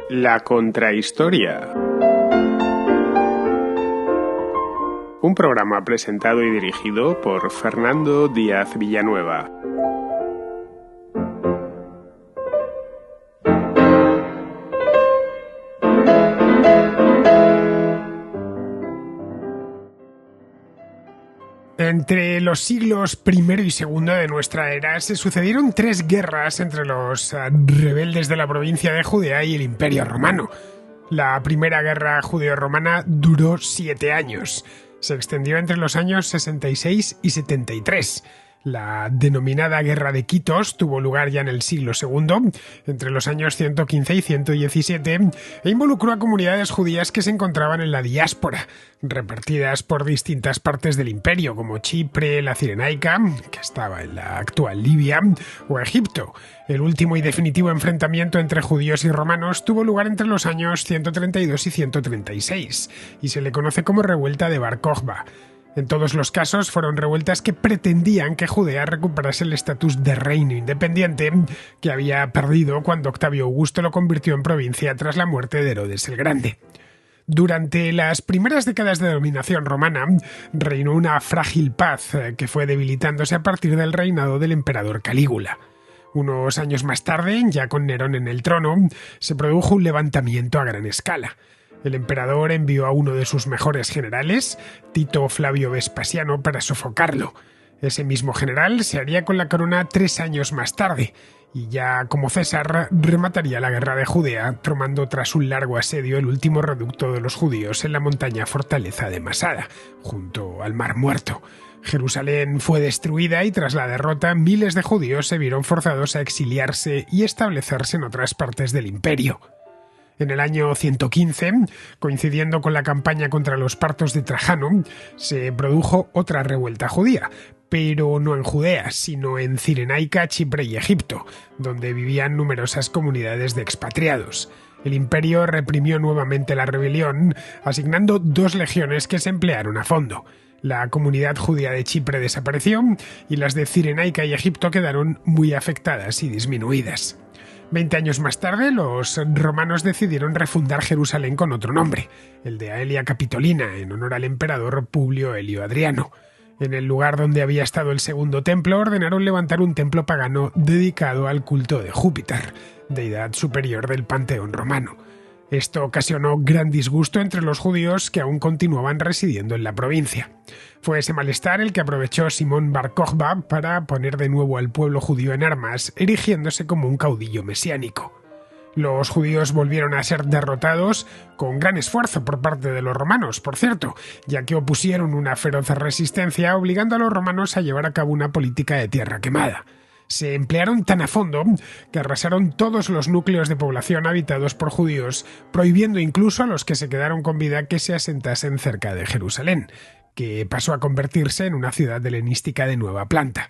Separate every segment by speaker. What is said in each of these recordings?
Speaker 1: La Contrahistoria. Un programa presentado y dirigido por Fernando Díaz Villanueva.
Speaker 2: Entre los siglos I y II de nuestra era se sucedieron 3 guerras entre los rebeldes de la provincia de Judea y el Imperio Romano. La primera guerra judeo-romana duró 7 años. Se extendió entre los años 66 y 73. La denominada Guerra de Quitos tuvo lugar ya en el siglo II, entre los años 115 y 117, e involucró a comunidades judías que se encontraban en la diáspora, repartidas por distintas partes del imperio, como Chipre, la Cirenaica, que estaba en la actual Libia, o Egipto. El último y definitivo enfrentamiento entre judíos y romanos tuvo lugar entre los años 132 y 136, y se le conoce como Revuelta de Bar Kokhba. En todos los casos fueron revueltas que pretendían que Judea recuperase el estatus de reino independiente que había perdido cuando Octavio Augusto lo convirtió en provincia tras la muerte de Herodes el Grande. Durante las primeras décadas de dominación romana reinó una frágil paz que fue debilitándose a partir del reinado del emperador Calígula. Unos años más tarde, ya con Nerón en el trono, se produjo un levantamiento a gran escala. El emperador envió a uno de sus mejores generales, Tito Flavio Vespasiano, para sofocarlo. Ese mismo general se haría con la corona 3 años más tarde, y ya como César remataría la guerra de Judea, tomando tras un largo asedio el último reducto de los judíos en la montaña fortaleza de Masada, junto al Mar Muerto. Jerusalén fue destruida y tras la derrota miles de judíos se vieron forzados a exiliarse y establecerse en otras partes del imperio. En el año 115, coincidiendo con la campaña contra los partos de Trajano, se produjo otra revuelta judía, pero no en Judea, sino en Cirenaica, Chipre y Egipto, donde vivían numerosas comunidades de expatriados. El imperio reprimió nuevamente la rebelión, asignando 2 legiones que se emplearon a fondo. La comunidad judía de Chipre desapareció y las de Cirenaica y Egipto quedaron muy afectadas y disminuidas. 20 años más tarde, los romanos decidieron refundar Jerusalén con otro nombre, el de Aelia Capitolina, en honor al emperador Publio Helio Adriano. En el lugar donde había estado el segundo templo, ordenaron levantar un templo pagano dedicado al culto de Júpiter, deidad superior del panteón romano. Esto ocasionó gran disgusto entre los judíos que aún continuaban residiendo en la provincia. Fue ese malestar el que aprovechó Simón Bar Kokhba para poner de nuevo al pueblo judío en armas, erigiéndose como un caudillo mesiánico. Los judíos volvieron a ser derrotados con gran esfuerzo por parte de los romanos, por cierto, ya que opusieron una feroz resistencia obligando a los romanos a llevar a cabo una política de tierra quemada. Se emplearon tan a fondo que arrasaron todos los núcleos de población habitados por judíos, prohibiendo incluso a los que se quedaron con vida que se asentasen cerca de Jerusalén, que pasó a convertirse en una ciudad helenística de nueva planta.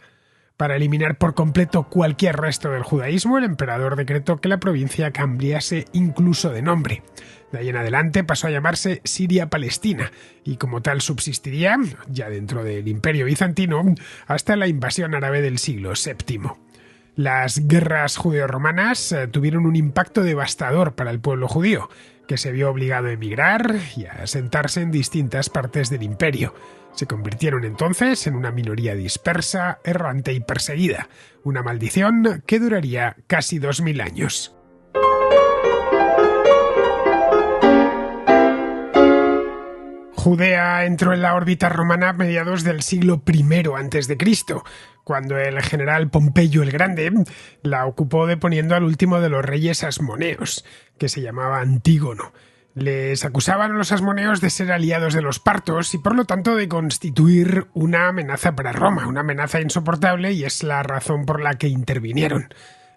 Speaker 2: Para eliminar por completo cualquier resto del judaísmo, el emperador decretó que la provincia cambiase incluso de nombre. De ahí en adelante pasó a llamarse Siria-Palestina y como tal subsistiría, ya dentro del Imperio Bizantino, hasta la invasión árabe del siglo VII. Las guerras judeo-romanas tuvieron un impacto devastador para el pueblo judío, que se vio obligado a emigrar y a asentarse en distintas partes del imperio. Se convirtieron entonces en una minoría dispersa, errante y perseguida, una maldición que duraría casi 2000 años. Judea entró en la órbita romana a mediados del siglo I a.C., cuando el general Pompeyo el Grande la ocupó deponiendo al último de los reyes asmoneos, que se llamaba Antígono. Les acusaban a los asmoneos de ser aliados de los partos y por lo tanto de constituir una amenaza para Roma, una amenaza insoportable, y es la razón por la que intervinieron.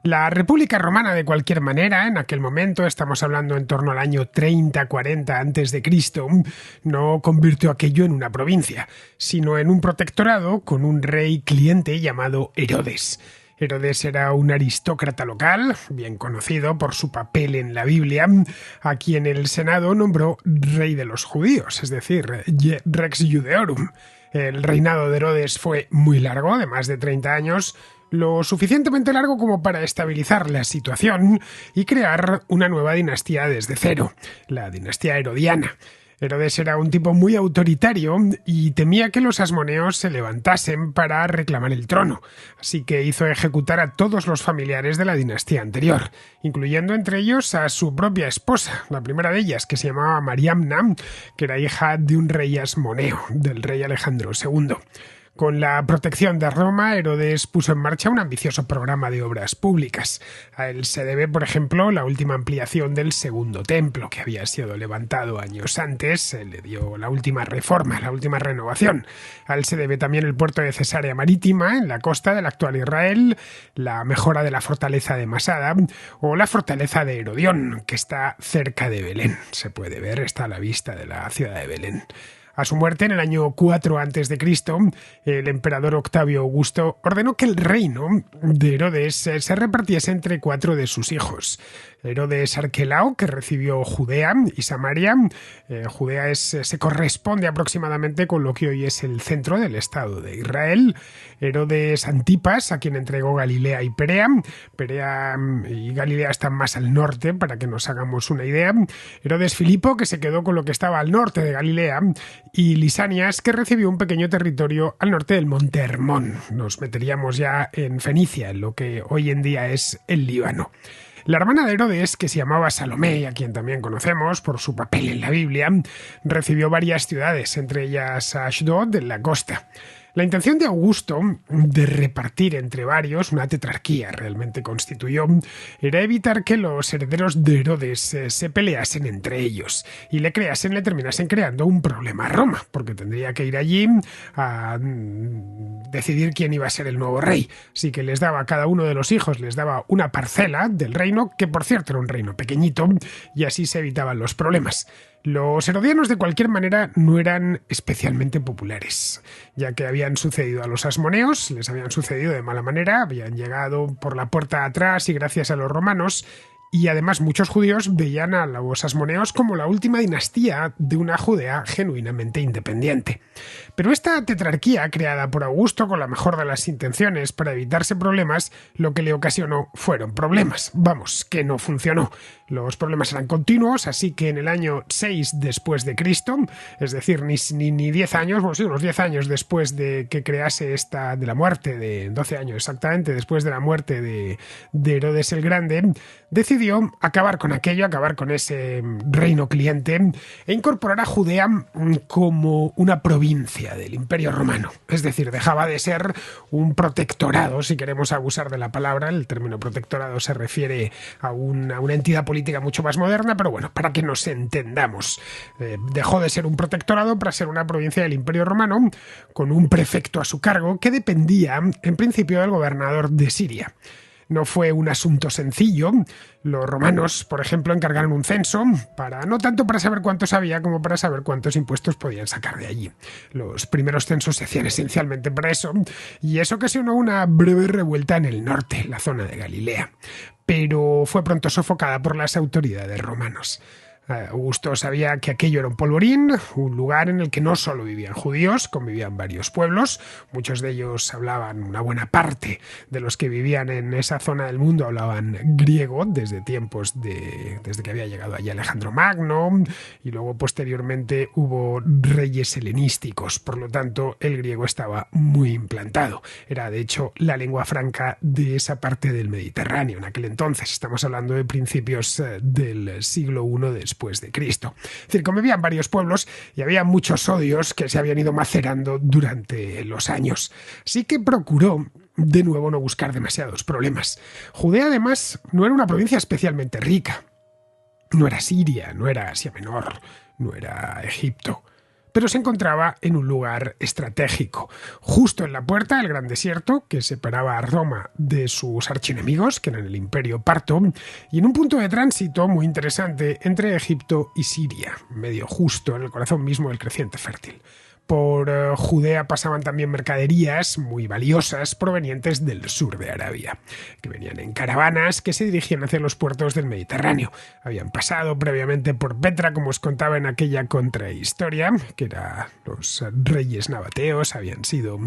Speaker 2: La República Romana, de cualquier manera, en aquel momento, estamos hablando en torno al año 30-40 a.C., no convirtió aquello en una provincia, sino en un protectorado con un rey cliente llamado Herodes. Herodes era un aristócrata local, bien conocido por su papel en la Biblia, a quien el Senado nombró rey de los judíos, es decir, Rex Judeorum. El reinado de Herodes fue muy largo, de más de 30 años, lo suficientemente largo como para estabilizar la situación y crear una nueva dinastía desde cero, la dinastía herodiana. Herodes era un tipo muy autoritario y temía que los asmoneos se levantasen para reclamar el trono, así que hizo ejecutar a todos los familiares de la dinastía anterior, incluyendo entre ellos a su propia esposa, la primera de ellas, que se llamaba Mariamna, que era hija de un rey asmoneo, del rey Alejandro II. Con la protección de Roma, Herodes puso en marcha un ambicioso programa de obras públicas. A él se debe, por ejemplo, la última ampliación del Segundo Templo, que había sido levantado años antes. Se le dio la última reforma, la última renovación. A él se debe también el puerto de Cesarea Marítima, en la costa del actual Israel, la mejora de la fortaleza de Masada o la fortaleza de Herodión, que está cerca de Belén. Se puede ver, está a la vista de la ciudad de Belén. A su muerte, en el año 4 a.C., el emperador Octavio Augusto ordenó que el reino de Herodes se repartiese entre 4 de sus hijos. Herodes Arquelao, que recibió Judea y Samaria. Judea se corresponde aproximadamente con lo que hoy es el centro del Estado de Israel. Herodes Antipas, a quien entregó Galilea y Perea. Perea y Galilea están más al norte, para que nos hagamos una idea. Herodes Filipo, que se quedó con lo que estaba al norte de Galilea. Y Lisanias, que recibió un pequeño territorio al norte del monte Hermón. Nos meteríamos ya en Fenicia, en lo que hoy en día es el Líbano. La hermana de Herodes, que se llamaba Salomé, a quien también conocemos por su papel en la Biblia, recibió varias ciudades, entre ellas Ashdod, en la costa. La intención de Augusto de repartir entre varios, una tetrarquía realmente constituyó, era evitar que los herederos de Herodes se peleasen entre ellos y le terminasen creando un problema a Roma, porque tendría que ir allí a decidir quién iba a ser el nuevo rey. Así que les daba a cada uno de los hijos, les daba una parcela del reino, que por cierto era un reino pequeñito, y así se evitaban los problemas. Los herodianos de cualquier manera no eran especialmente populares, ya que habían sucedido a los asmoneos, les habían sucedido de mala manera, habían llegado por la puerta atrás y gracias a los romanos, y además muchos judíos veían a los asmoneos como la última dinastía de una Judea genuinamente independiente. Pero esta tetrarquía, creada por Augusto con la mejor de las intenciones para evitarse problemas, lo que le ocasionó fueron problemas. Vamos, que no funcionó. Los problemas eran continuos, así que en el año 6 después de Cristo, es decir, ni 10 años, bueno, sí, unos 10 años después de que crease de la muerte, de 12 años exactamente, después de la muerte de Herodes el Grande, decidió acabar con aquello, acabar con ese reino cliente e incorporar a Judea como una provincia del Imperio Romano. Es decir, dejaba de ser un protectorado, si queremos abusar de la palabra. El término protectorado se refiere a una entidad política mucho más moderna, pero bueno, para que nos entendamos. Dejó de ser un protectorado para ser una provincia del Imperio Romano con un prefecto a su cargo que dependía en principio del gobernador de Siria. No fue un asunto sencillo. Los romanos, por ejemplo, encargaron un censo, no tanto para saber cuántos había como para saber cuántos impuestos podían sacar de allí. Los primeros censos se hacían esencialmente para eso, y eso ocasionó una breve revuelta en el norte, la zona de Galilea. Pero fue pronto sofocada por las autoridades romanos. Augusto sabía que aquello era un polvorín, un lugar en el que no solo vivían judíos, convivían varios pueblos, muchos de ellos hablaban, una buena parte de los que vivían en esa zona del mundo hablaban griego desde que había llegado allí Alejandro Magno, y luego posteriormente hubo reyes helenísticos, por lo tanto el griego estaba muy implantado, era de hecho la lengua franca de esa parte del Mediterráneo en aquel entonces, estamos hablando de principios del siglo I después de Cristo. Es decir, convivían varios pueblos y había muchos odios que se habían ido macerando durante los años. Así que procuró de nuevo no buscar demasiados problemas. Judea además no era una provincia especialmente rica. No era Siria, no era Asia Menor, no era Egipto. Pero se encontraba en un lugar estratégico, justo en la puerta del gran desierto que separaba a Roma de sus archienemigos, que eran el Imperio Parto, y en un punto de tránsito muy interesante entre Egipto y Siria, medio justo en el corazón mismo del creciente fértil. Por Judea pasaban también mercaderías muy valiosas provenientes del sur de Arabia, que venían en caravanas que se dirigían hacia los puertos del Mediterráneo. Habían pasado previamente por Petra, como os contaba en aquella contrahistoria, que eran los reyes nabateos, habían sido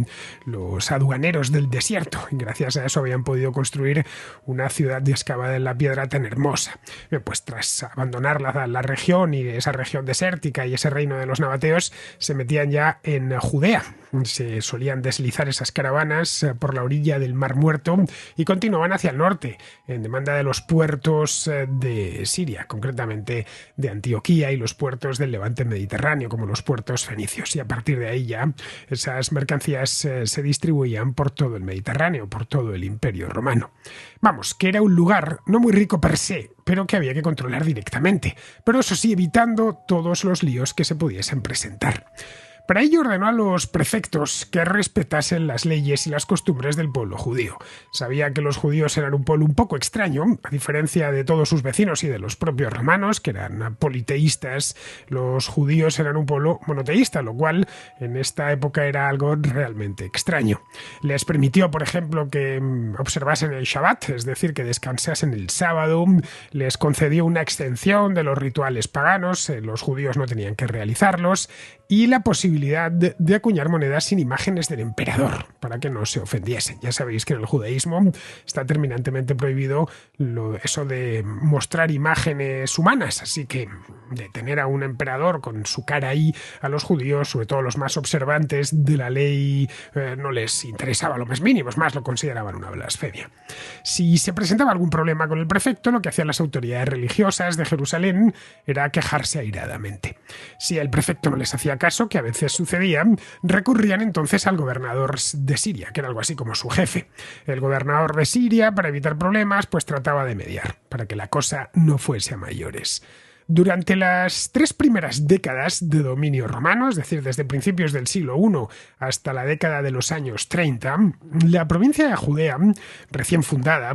Speaker 2: los aduaneros del desierto, y gracias a eso habían podido construir una ciudad excavada en la piedra tan hermosa. Bien, pues tras abandonar la región y esa región desértica y ese reino de los nabateos, se metían ya en Judea. Se solían deslizar esas caravanas por la orilla del Mar Muerto y continuaban hacia el norte, en demanda de los puertos de Siria, concretamente de Antioquía, y los puertos del levante mediterráneo, como los puertos fenicios. Y a partir de ahí ya esas mercancías se distribuían por todo el Mediterráneo, por todo el Imperio Romano. Vamos, que era un lugar no muy rico per se, pero que había que controlar directamente, pero eso sí, evitando todos los líos que se pudiesen presentar. Para ello ordenó a los prefectos que respetasen las leyes y las costumbres del pueblo judío. Sabía que los judíos eran un pueblo un poco extraño, a diferencia de todos sus vecinos y de los propios romanos, que eran politeístas. Los judíos eran un pueblo monoteísta, lo cual en esta época era algo realmente extraño. Les permitió, por ejemplo, que observasen el Shabbat, es decir, que descansasen el sábado. Les concedió una extensión de los rituales paganos, los judíos no tenían que realizarlos, y la posibilidad de acuñar monedas sin imágenes del emperador, para que no se ofendiesen. Ya sabéis que en el judaísmo está terminantemente prohibido eso de mostrar imágenes humanas, así que de tener a un emperador con su cara ahí, a los judíos, sobre todo los más observantes de la ley, no les interesaba lo más mínimo, es más, lo consideraban una blasfemia. Si se presentaba algún problema con el prefecto, lo que hacían las autoridades religiosas de Jerusalén era quejarse airadamente. Si el prefecto no les hacía caso, que a veces sucedía, recurrían entonces al gobernador de Siria, que era algo así como su jefe. El gobernador de Siria, para evitar problemas, pues trataba de mediar, para que la cosa no fuese a mayores. Durante las 3 primeras décadas de dominio romano, es decir, desde principios del siglo I hasta la década de los años 30, la provincia de Judea, recién fundada,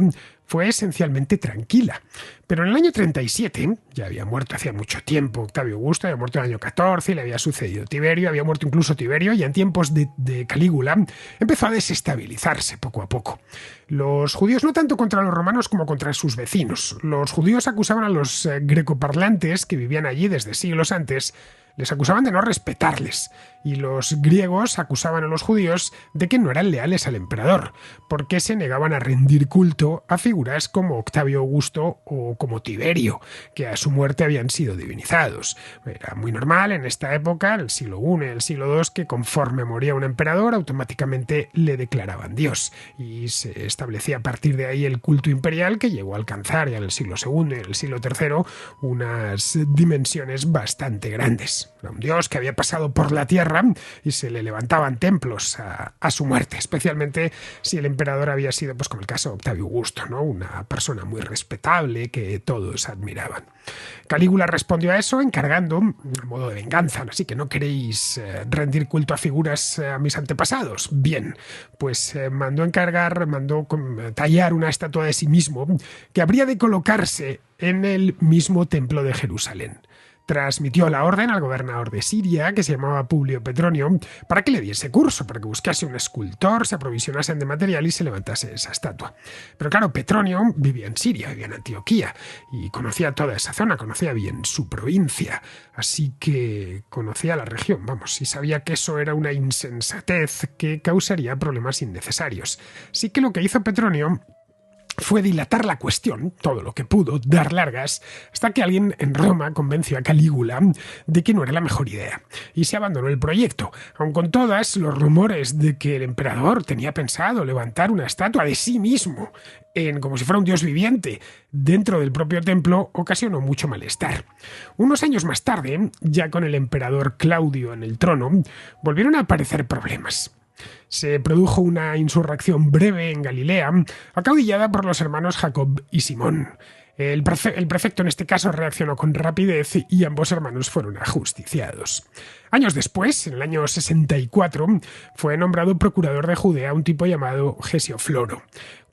Speaker 2: fue esencialmente tranquila. Pero en el año 37, ya había muerto hacía mucho tiempo Octavio Augusto, había muerto en el año 14 y le había sucedido Tiberio, había muerto incluso Tiberio, y en tiempos de Calígula empezó a desestabilizarse poco a poco. Los judíos no tanto contra los romanos como contra sus vecinos. Los judíos acusaban a los grecoparlantes que vivían allí desde siglos antes, les acusaban de no respetarles, y los griegos acusaban a los judíos de que no eran leales al emperador, porque se negaban a rendir culto a figuras como Octavio Augusto o como Tiberio, que a su muerte habían sido divinizados. Era muy normal en esta época, el siglo I y el siglo II, que conforme moría un emperador automáticamente le declaraban Dios, y se establecía a partir de ahí el culto imperial, que llegó a alcanzar ya en el siglo II y en el siglo III unas dimensiones bastante grandes. Era un dios que había pasado por la tierra y se le levantaban templos a su muerte, especialmente si el emperador había sido, pues como el caso de Octavio Augusto, ¿no? Una persona muy respetable que todos admiraban. Calígula respondió a eso encargando, a modo de venganza, así que no queréis rendir culto a figuras a mis antepasados. Bien, pues mandó tallar una estatua de sí mismo que habría de colocarse en el mismo templo de Jerusalén. Transmitió la orden al gobernador de Siria, que se llamaba Publio Petronio, para que le diese curso, para que buscase un escultor, se aprovisionasen de material y se levantase esa estatua. Pero claro, Petronio vivía en Siria, vivía en Antioquía, y conocía toda esa zona, conocía bien su provincia, así que conocía la región, vamos, y sabía que eso era una insensatez que causaría problemas innecesarios. Así que lo que hizo Petronio fue dilatar la cuestión, todo lo que pudo, dar largas, hasta que alguien en Roma convenció a Calígula de que no era la mejor idea, y se abandonó el proyecto, aun con todos los rumores de que el emperador tenía pensado levantar una estatua de sí mismo, como si fuera un dios viviente, dentro del propio templo, ocasionó mucho malestar. Unos años más tarde, ya con el emperador Claudio en el trono, volvieron a aparecer problemas. Se produjo una insurrección breve en Galilea, acaudillada por los hermanos Jacob y Simón. El prefecto en este caso reaccionó con rapidez y ambos hermanos fueron ajusticiados. Años después, en el año 64, fue nombrado procurador de Judea un tipo llamado Gesiofloro,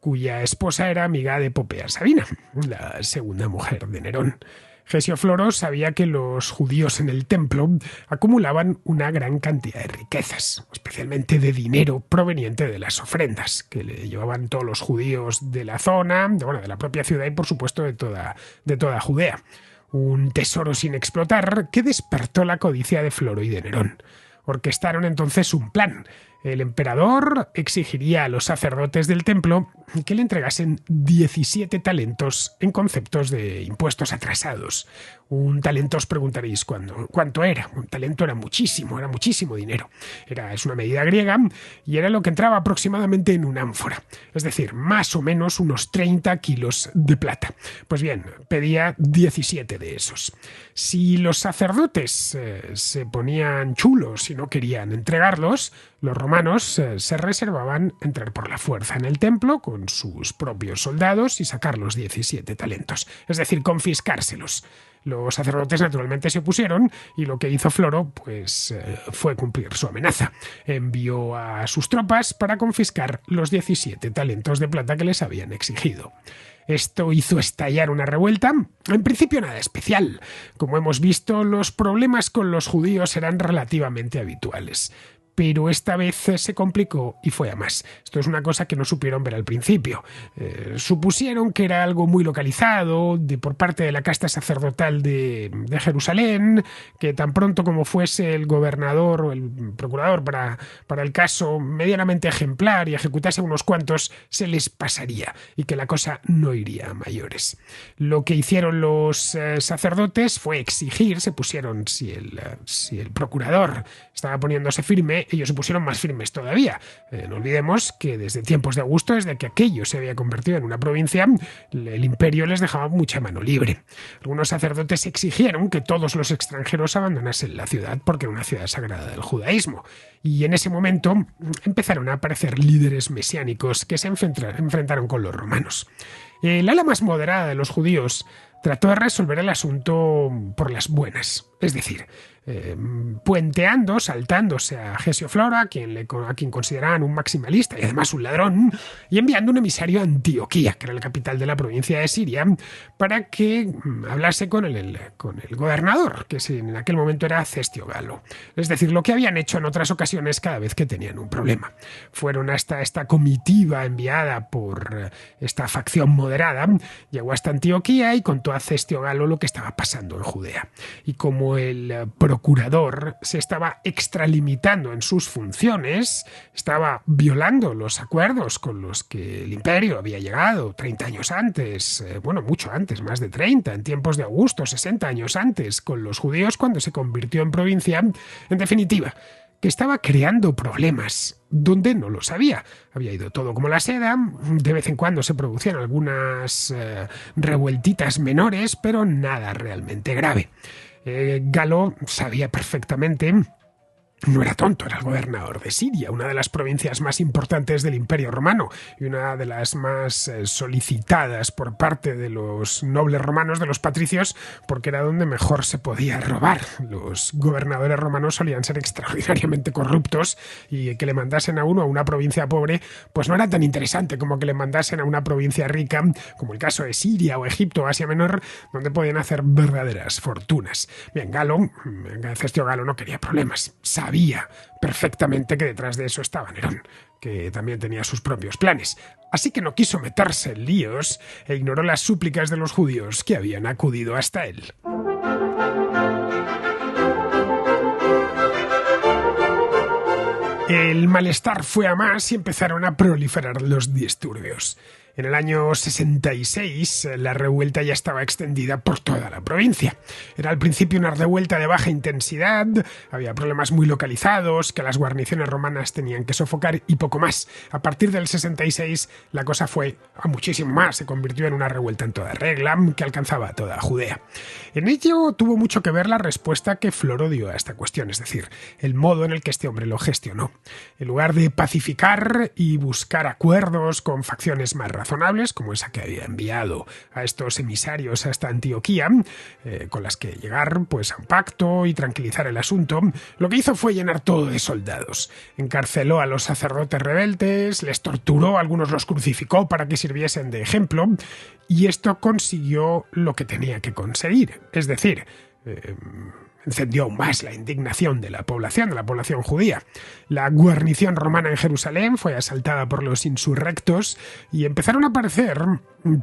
Speaker 2: cuya esposa era amiga de Popea Sabina, la segunda mujer de Nerón. Gesiofloro sabía que los judíos en el templo acumulaban una gran cantidad de riquezas, especialmente de dinero proveniente de las ofrendas que le llevaban todos los judíos de la zona, de la propia ciudad y por supuesto de toda Judea. Un tesoro sin explotar que despertó la codicia de Floro y de Nerón. Orquestaron entonces un plan. El emperador exigiría a los sacerdotes del templo que le entregasen 17 talentos en conceptos de impuestos atrasados. Un talento, os preguntaréis cuánto era. Un talento era muchísimo dinero. Es una medida griega y era lo que entraba aproximadamente en una ánfora. Es decir, más o menos unos 30 kilos de plata. Pues bien, pedía 17 de esos. Si los sacerdotes se ponían chulos y no querían entregarlos, los romanos se reservaban entrar por la fuerza en el templo con sus propios soldados y sacar los 17 talentos, es decir, confiscárselos. Los sacerdotes naturalmente se opusieron y lo que hizo Floro fue cumplir su amenaza. Envió a sus tropas para confiscar los 17 talentos de plata que les habían exigido. Esto hizo estallar una revuelta, en principio nada especial. Como hemos visto, los problemas con los judíos eran relativamente habituales. Pero esta vez se complicó y fue a más. Esto es una cosa que no supieron ver al principio. Supusieron que era algo muy localizado por parte de la casta sacerdotal de Jerusalén, que tan pronto como fuese el gobernador o el procurador para el caso medianamente ejemplar y ejecutase unos cuantos, se les pasaría y que la cosa no iría a mayores. Lo que hicieron los sacerdotes fue exigir, se pusieron, si el procurador estaba poniéndose firme, ellos se pusieron más firmes todavía. No olvidemos que desde tiempos de Augusto, desde que aquello se había convertido en una provincia, el imperio les dejaba mucha mano libre. Algunos sacerdotes exigieron que todos los extranjeros abandonasen la ciudad porque era una ciudad sagrada del judaísmo. Y en ese momento empezaron a aparecer líderes mesiánicos que se enfrentaron con los romanos. El ala más moderada de los judíos trató de resolver el asunto por las buenas, es decir, puenteando, saltándose a Gesiofloro, a quien consideraban un maximalista y además un ladrón, y enviando un emisario a Antioquía, que era la capital de la provincia de Siria, para que hablase con el gobernador, que en aquel momento era Cestio Galo. Es decir, lo que habían hecho en otras ocasiones cada vez que tenían un problema. Fueron hasta esta comitiva enviada por esta facción moderada, llegó hasta Antioquía y contó a Cestio Galo lo que estaba pasando en Judea. Y como el procurador se estaba extralimitando en sus funciones, estaba violando los acuerdos con los que el imperio había llegado 30 años antes, mucho antes, más de 30, en tiempos de Augusto, 60 años antes, con los judíos cuando se convirtió en provincia, en definitiva, que estaba creando problemas donde no lo sabía. Había ido todo como la seda, de vez en cuando se producían algunas revueltitas menores, pero nada realmente grave. Galo sabía perfectamente, no era tonto, era el gobernador de Siria, una de las provincias más importantes del Imperio Romano y una de las más solicitadas por parte de los nobles romanos, de los patricios, porque era donde mejor se podía robar. Los gobernadores romanos solían ser extraordinariamente corruptos y que le mandasen a uno a una provincia pobre, pues no era tan interesante como que le mandasen a una provincia rica, como el caso de Siria o Egipto o Asia Menor, donde podían hacer verdaderas fortunas. Bien, Cestio Galo no quería problemas. Sabía perfectamente que detrás de eso estaba Nerón, que también tenía sus propios planes. Así que no quiso meterse en líos e ignoró las súplicas de los judíos que habían acudido hasta él. El malestar fue a más y empezaron a proliferar los disturbios. En el año 66 la revuelta ya estaba extendida por toda la provincia. Era al principio una revuelta de baja intensidad, había problemas muy localizados que las guarniciones romanas tenían que sofocar y poco más. A partir del 66 la cosa fue a muchísimo más, se convirtió en una revuelta en toda regla que alcanzaba a toda Judea. En ello tuvo mucho que ver la respuesta que Floro dio a esta cuestión, es decir, el modo en el que este hombre lo gestionó. En lugar de pacificar y buscar acuerdos con facciones más radicales, razonables, como esa que había enviado a estos emisarios hasta Antioquía, con las que llegar pues, a un pacto y tranquilizar el asunto, lo que hizo fue llenar todo de soldados. Encarceló a los sacerdotes rebeldes, les torturó, algunos los crucificó para que sirviesen de ejemplo, y esto consiguió lo que tenía que conseguir, es decir, encendió aún más la indignación de la población judía. La guarnición romana en Jerusalén fue asaltada por los insurrectos y empezaron a aparecer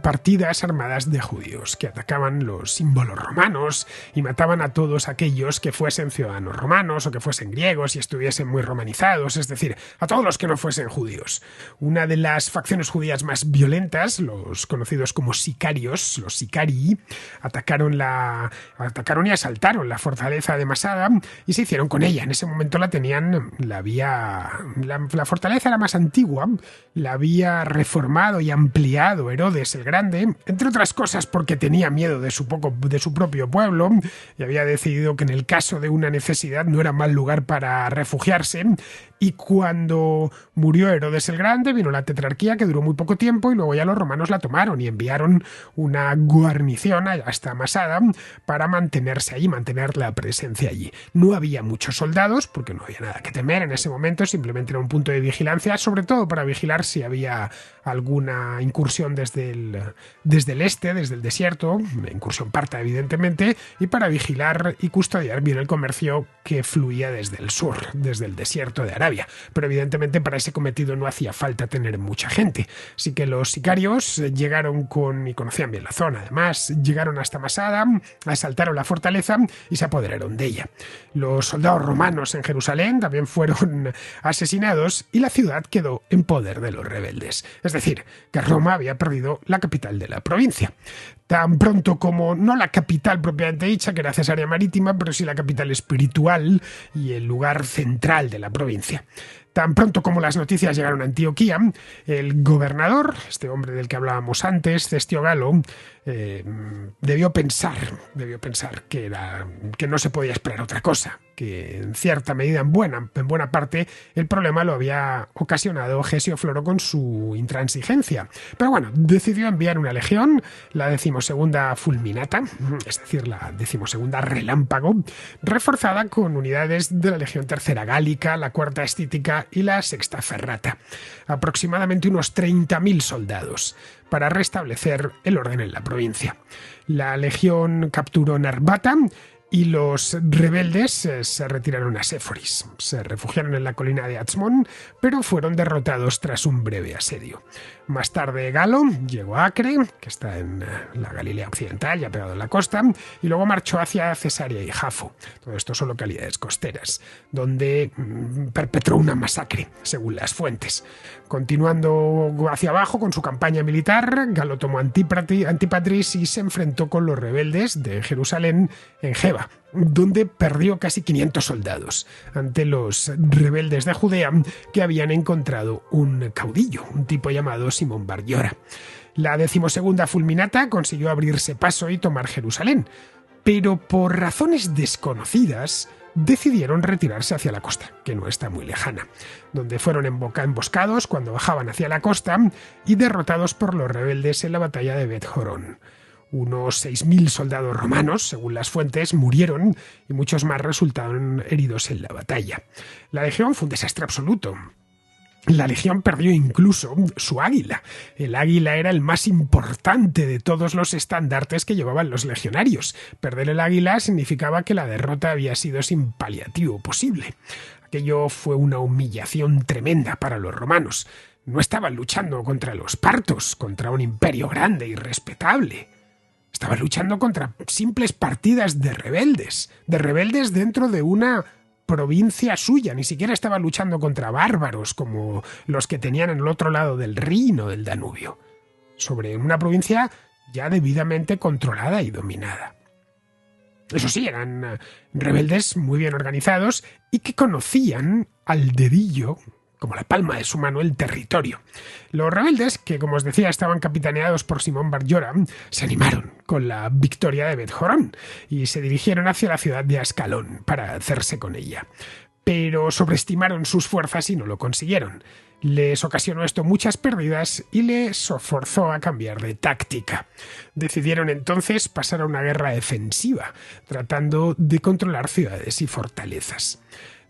Speaker 2: partidas armadas de judíos que atacaban los símbolos romanos y mataban a todos aquellos que fuesen ciudadanos romanos o que fuesen griegos y estuviesen muy romanizados, es decir, a todos los que no fuesen judíos. Una de las facciones judías más violentas, los conocidos como sicarios, los sicarii, atacaron y asaltaron la fortaleza de Masada y se hicieron con ella. En ese momento la tenían, la fortaleza era más antigua, la había reformado y ampliado Herodes el Grande, entre otras cosas porque tenía miedo de su propio pueblo y había decidido que en el caso de una necesidad no era mal lugar para refugiarse. Y cuando murió Herodes el Grande vino la tetrarquía, que duró muy poco tiempo, y luego ya los romanos la tomaron y enviaron una guarnición hasta Masada para mantenerse allí, mantener la presencia allí. No había muchos soldados porque no había nada que temer en ese momento, simplemente era un punto de vigilancia, sobre todo para vigilar si había alguna incursión desde el este, desde el desierto, incursión parta evidentemente, y para vigilar y custodiar bien el comercio que fluía desde el sur, desde el desierto de Arabia. Pero evidentemente para ese cometido no hacía falta tener mucha gente. Así que los sicarios llegaron y conocían bien la zona, además llegaron hasta Masada, asaltaron la fortaleza y se apoderaron de ella. Los soldados romanos en Jerusalén también fueron asesinados y la ciudad quedó en poder de los rebeldes. Es decir, que Roma había perdido la capital de la provincia. Tan pronto como, no la capital propiamente dicha, que era Cesarea Marítima, pero sí la capital espiritual y el lugar central de la provincia. Tan pronto como las noticias llegaron a Antioquía, el gobernador, este hombre del que hablábamos antes, Cestio Galo, debió pensar que no se podía esperar otra cosa, que en cierta medida, en buena parte, el problema lo había ocasionado Gesio Floro con su intransigencia. Pero bueno, decidió enviar una legión, la 12ª Fulminata, es decir, la 12ª Relámpago, reforzada con unidades de la Legión Tercera Gálica, la 4ª Escítica y la 6ª Ferrata, aproximadamente unos 30.000 soldados, para restablecer el orden en la provincia. La legión capturó Narvata y los rebeldes se retiraron a Séforis. Se refugiaron en la colina de Atzmón, pero fueron derrotados tras un breve asedio. Más tarde Galo llegó a Acre, que está en la Galilea occidental, ya pegado en la costa, y luego marchó hacia Cesarea y Jafo. Todo esto son localidades costeras, donde perpetró una masacre, según las fuentes. Continuando hacia abajo con su campaña militar, Galo tomó Antipatris y se enfrentó con los rebeldes de Jerusalén en Geba, donde perdió casi 500 soldados ante los rebeldes de Judea, que habían encontrado un caudillo, un tipo llamado Simón Bar Giora. La 12ª Fulminata consiguió abrirse paso y tomar Jerusalén, pero por razones desconocidas decidieron retirarse hacia la costa, que no está muy lejana, donde fueron emboscados cuando bajaban hacia la costa y derrotados por los rebeldes en la batalla de Bet Jorón. Unos 6.000 soldados romanos, según las fuentes, murieron y muchos más resultaron heridos en la batalla. La legión fue un desastre absoluto. La legión perdió incluso su águila. El águila era el más importante de todos los estandartes que llevaban los legionarios. Perder el águila significaba que la derrota había sido sin paliativo posible. Aquello fue una humillación tremenda para los romanos. No estaban luchando contra los partos, contra un imperio grande y respetable. Estaba luchando contra simples partidas de rebeldes dentro de una provincia suya. Ni siquiera estaba luchando contra bárbaros como los que tenían en el otro lado del Rin o del Danubio. Sobre una provincia ya debidamente controlada y dominada. Eso sí, eran rebeldes muy bien organizados y que conocían al dedillo, como la palma de su mano, el territorio. Los rebeldes, que como os decía estaban capitaneados por Simón Bar Giora, se animaron con la victoria de Bet Jorón y se dirigieron hacia la ciudad de Ascalón para hacerse con ella. Pero sobreestimaron sus fuerzas y no lo consiguieron. Les ocasionó esto muchas pérdidas y les forzó a cambiar de táctica. Decidieron entonces pasar a una guerra defensiva, tratando de controlar ciudades y fortalezas.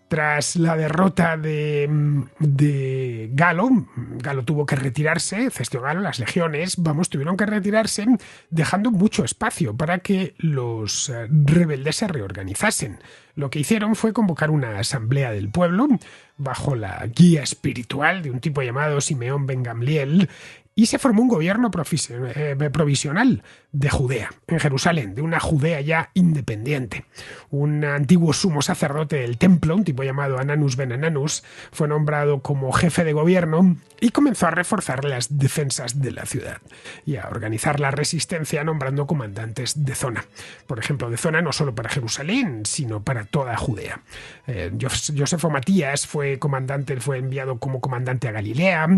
Speaker 2: Tras la derrota de Galo tuvo que retirarse, Cestio Galo, las legiones, tuvieron que retirarse, dejando mucho espacio para que los rebeldes se reorganizasen. Lo que hicieron fue convocar una asamblea del pueblo, bajo la guía espiritual de un tipo llamado Simeón ben Gamliel, y se formó un gobierno provisional de Judea, en Jerusalén, de una Judea ya independiente. Un antiguo sumo sacerdote del templo, un tipo llamado Ananus ben Ananus, fue nombrado como jefe de gobierno y comenzó a reforzar las defensas de la ciudad y a organizar la resistencia nombrando comandantes de zona. Por ejemplo, de zona no solo para Jerusalén, sino para toda Judea. Josefo Matías fue enviado como comandante a Galilea,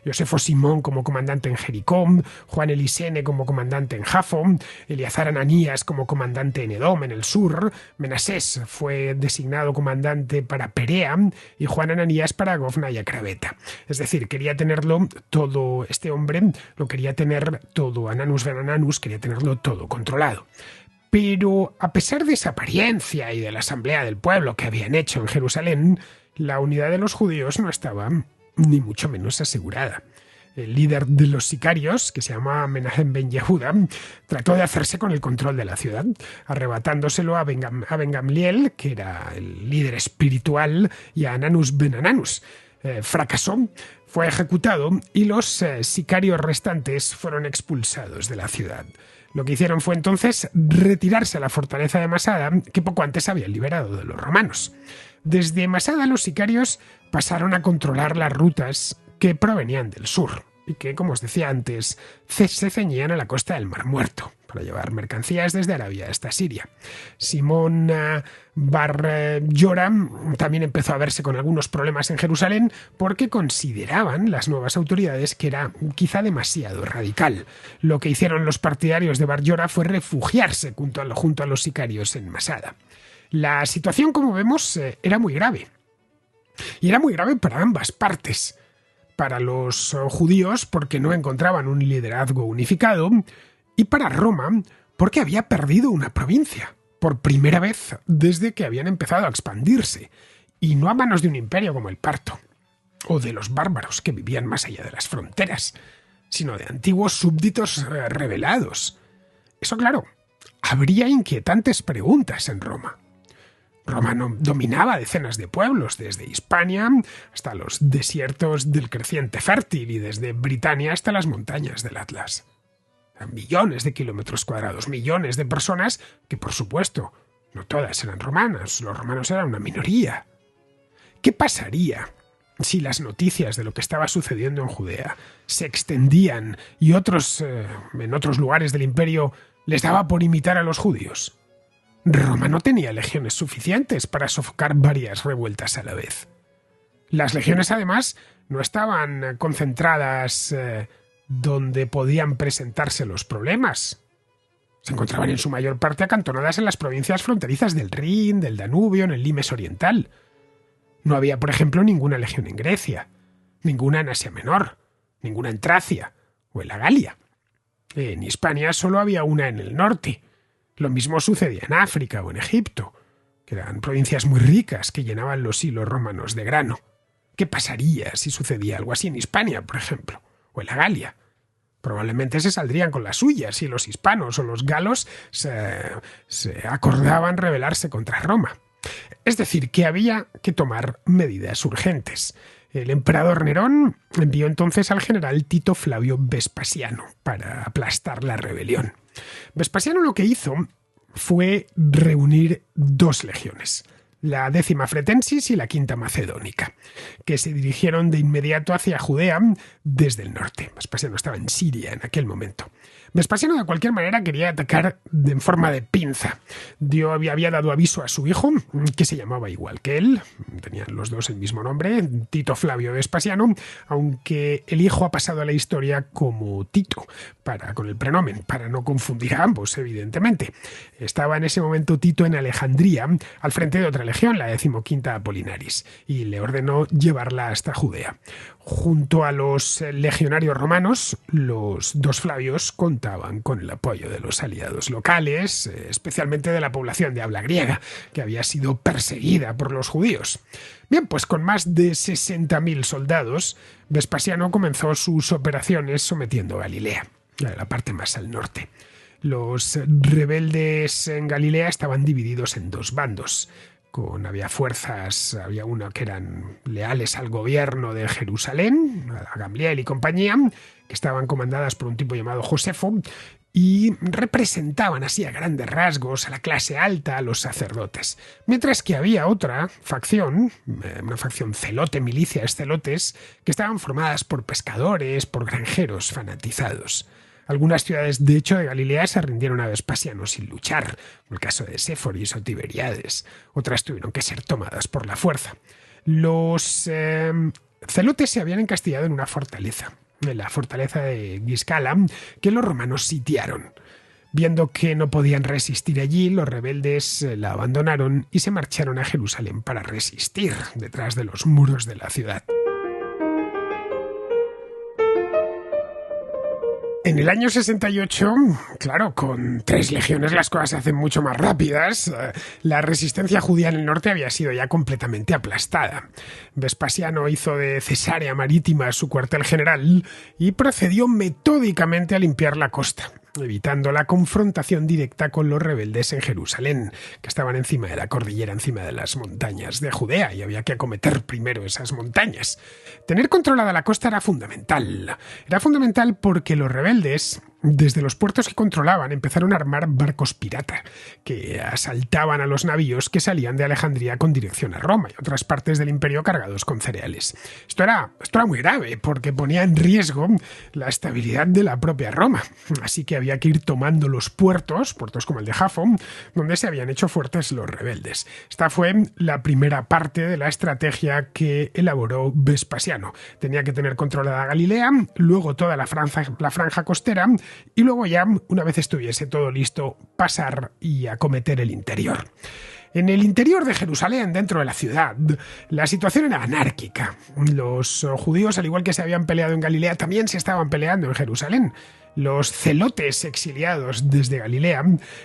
Speaker 2: Josefo Simón como comandante en Jericó, Juan Elisene como comandante en Jafo, Eleazar Ananías como comandante en Edom, en el sur, Menasés fue designado comandante para Perea y Juan Ananías para Gofna y Acrabeta. Es decir, quería tenerlo todo, este hombre lo quería tener todo, Ananus ben Ananus quería tenerlo todo controlado. Pero a pesar de esa apariencia y de la asamblea del pueblo que habían hecho en Jerusalén, la unidad de los judíos no estaba ni mucho menos asegurada. El líder de los sicarios, que se llamaba Menahem ben Yehuda, trató de hacerse con el control de la ciudad, arrebatándoselo a Ben Gamliel, que era el líder espiritual, y a Ananus ben Ananus. Fracasó, fue ejecutado y los sicarios restantes fueron expulsados de la ciudad. Lo que hicieron fue entonces retirarse a la fortaleza de Masada, que poco antes habían liberado de los romanos. Desde Masada los sicarios pasaron a controlar las rutas que provenían del sur y que, como os decía antes, se ceñían a la costa del Mar Muerto para llevar mercancías desde Arabia hasta Siria. Simón Bar Yoram también empezó a verse con algunos problemas en Jerusalén porque consideraban las nuevas autoridades que era quizá demasiado radical. Lo que hicieron los partidarios de Bar Yora fue refugiarse junto a los sicarios en Masada. La situación, como vemos, era muy grave. Y era muy grave para ambas partes. Para los judíos porque no encontraban un liderazgo unificado y para Roma porque había perdido una provincia por primera vez desde que habían empezado a expandirse y no a manos de un imperio como el parto o de los bárbaros que vivían más allá de las fronteras, sino de antiguos súbditos rebelados. Eso, claro, habría inquietantes preguntas en Roma. Roma dominaba decenas de pueblos, desde Hispania hasta los desiertos del creciente fértil y desde Britania hasta las montañas del Atlas. Millones de kilómetros cuadrados, millones de personas que, por supuesto, no todas eran romanas, los romanos eran una minoría. ¿Qué pasaría si las noticias de lo que estaba sucediendo en Judea se extendían y en otros lugares del imperio les daba por imitar a los judíos? Roma no tenía legiones suficientes para sofocar varias revueltas a la vez. Las legiones, además, no estaban concentradas donde podían presentarse los problemas. Se encontraban en su mayor parte acantonadas en las provincias fronterizas del Rin, del Danubio, en el Limes oriental. No había, por ejemplo, ninguna legión en Grecia, ninguna en Asia Menor, ninguna en Tracia o en la Galia. En Hispania solo había una en el norte. Lo mismo sucedía en África o en Egipto, que eran provincias muy ricas que llenaban los hilos romanos de grano. ¿Qué pasaría si sucedía algo así en Hispania, por ejemplo, o en la Galia? Probablemente se saldrían con las suyas si los hispanos o los galos se acordaban rebelarse contra Roma. Es decir, que había que tomar medidas urgentes. El emperador Nerón envió entonces al general Tito Flavio Vespasiano para aplastar la rebelión. Vespasiano lo que hizo fue reunir dos legiones, la 10ª Fretensis y la 5ª Macedónica, que se dirigieron de inmediato hacia Judea desde el norte. Vespasiano estaba en Siria en aquel momento. Vespasiano de cualquier manera quería atacar en forma de pinza. Había dado aviso a su hijo, que se llamaba igual que él, tenían los dos el mismo nombre, Tito Flavio Vespasiano, aunque el hijo ha pasado a la historia como Tito, con el prenomen, para no confundir a ambos, evidentemente. Estaba en ese momento Tito en Alejandría, al frente de otra legión, la 15ª Apolinaris, y le ordenó llevarla hasta Judea. Junto a los legionarios romanos, los dos Flavios contaban con el apoyo de los aliados locales, especialmente de la población de habla griega, que había sido perseguida por los judíos. Bien, pues con más de 60.000 soldados, Vespasiano comenzó sus operaciones sometiendo Galilea, la parte más al norte. Los rebeldes en Galilea estaban divididos en dos bandos. Había uno que eran leales al gobierno de Jerusalén, a Gamliel y compañía, que estaban comandadas por un tipo llamado Josefo, y representaban así a grandes rasgos a la clase alta, a los sacerdotes. Mientras que había otra facción, una facción celote, milicias celotes, que estaban formadas por pescadores, por granjeros fanatizados. Algunas ciudades, de hecho, de Galilea se rindieron a Vespasiano sin luchar, como el caso de Séforis o Tiberiades. Otras tuvieron que ser tomadas por la fuerza. Los celotes se habían encastillado en una fortaleza, en la fortaleza de Giscala, que los romanos sitiaron. Viendo que no podían resistir allí, los rebeldes la abandonaron y se marcharon a Jerusalén para resistir detrás de los muros de la ciudad. En el año 68, claro, con 3 legiones las cosas se hacen mucho más rápidas. La resistencia judía en el norte había sido ya completamente aplastada. Vespasiano hizo de Cesarea Marítima su cuartel general y procedió metódicamente a limpiar la costa, evitando la confrontación directa con los rebeldes en Jerusalén, que estaban encima de la cordillera, encima de las montañas de Judea, y había que acometer primero esas montañas. Tener controlada la costa era fundamental. Era fundamental porque los rebeldes, desde los puertos que controlaban, empezaron a armar barcos pirata, que asaltaban a los navíos que salían de Alejandría con dirección a Roma y otras partes del imperio cargados con cereales. Esto era muy grave, porque ponía en riesgo la estabilidad de la propia Roma. Así que había que ir tomando los puertos como el de Jafo, donde se habían hecho fuertes los rebeldes. Esta fue la primera parte de la estrategia que elaboró Vespasiano. Tenía que tener controlada Galilea, luego toda la franja costera, y luego ya, una vez estuviese todo listo, pasar y acometer el interior. En el interior de Jerusalén, dentro de la ciudad, la situación era anárquica. Los judíos, al igual que se habían peleado en Galilea, también se estaban peleando en Jerusalén. Los celotes exiliados desde Galilea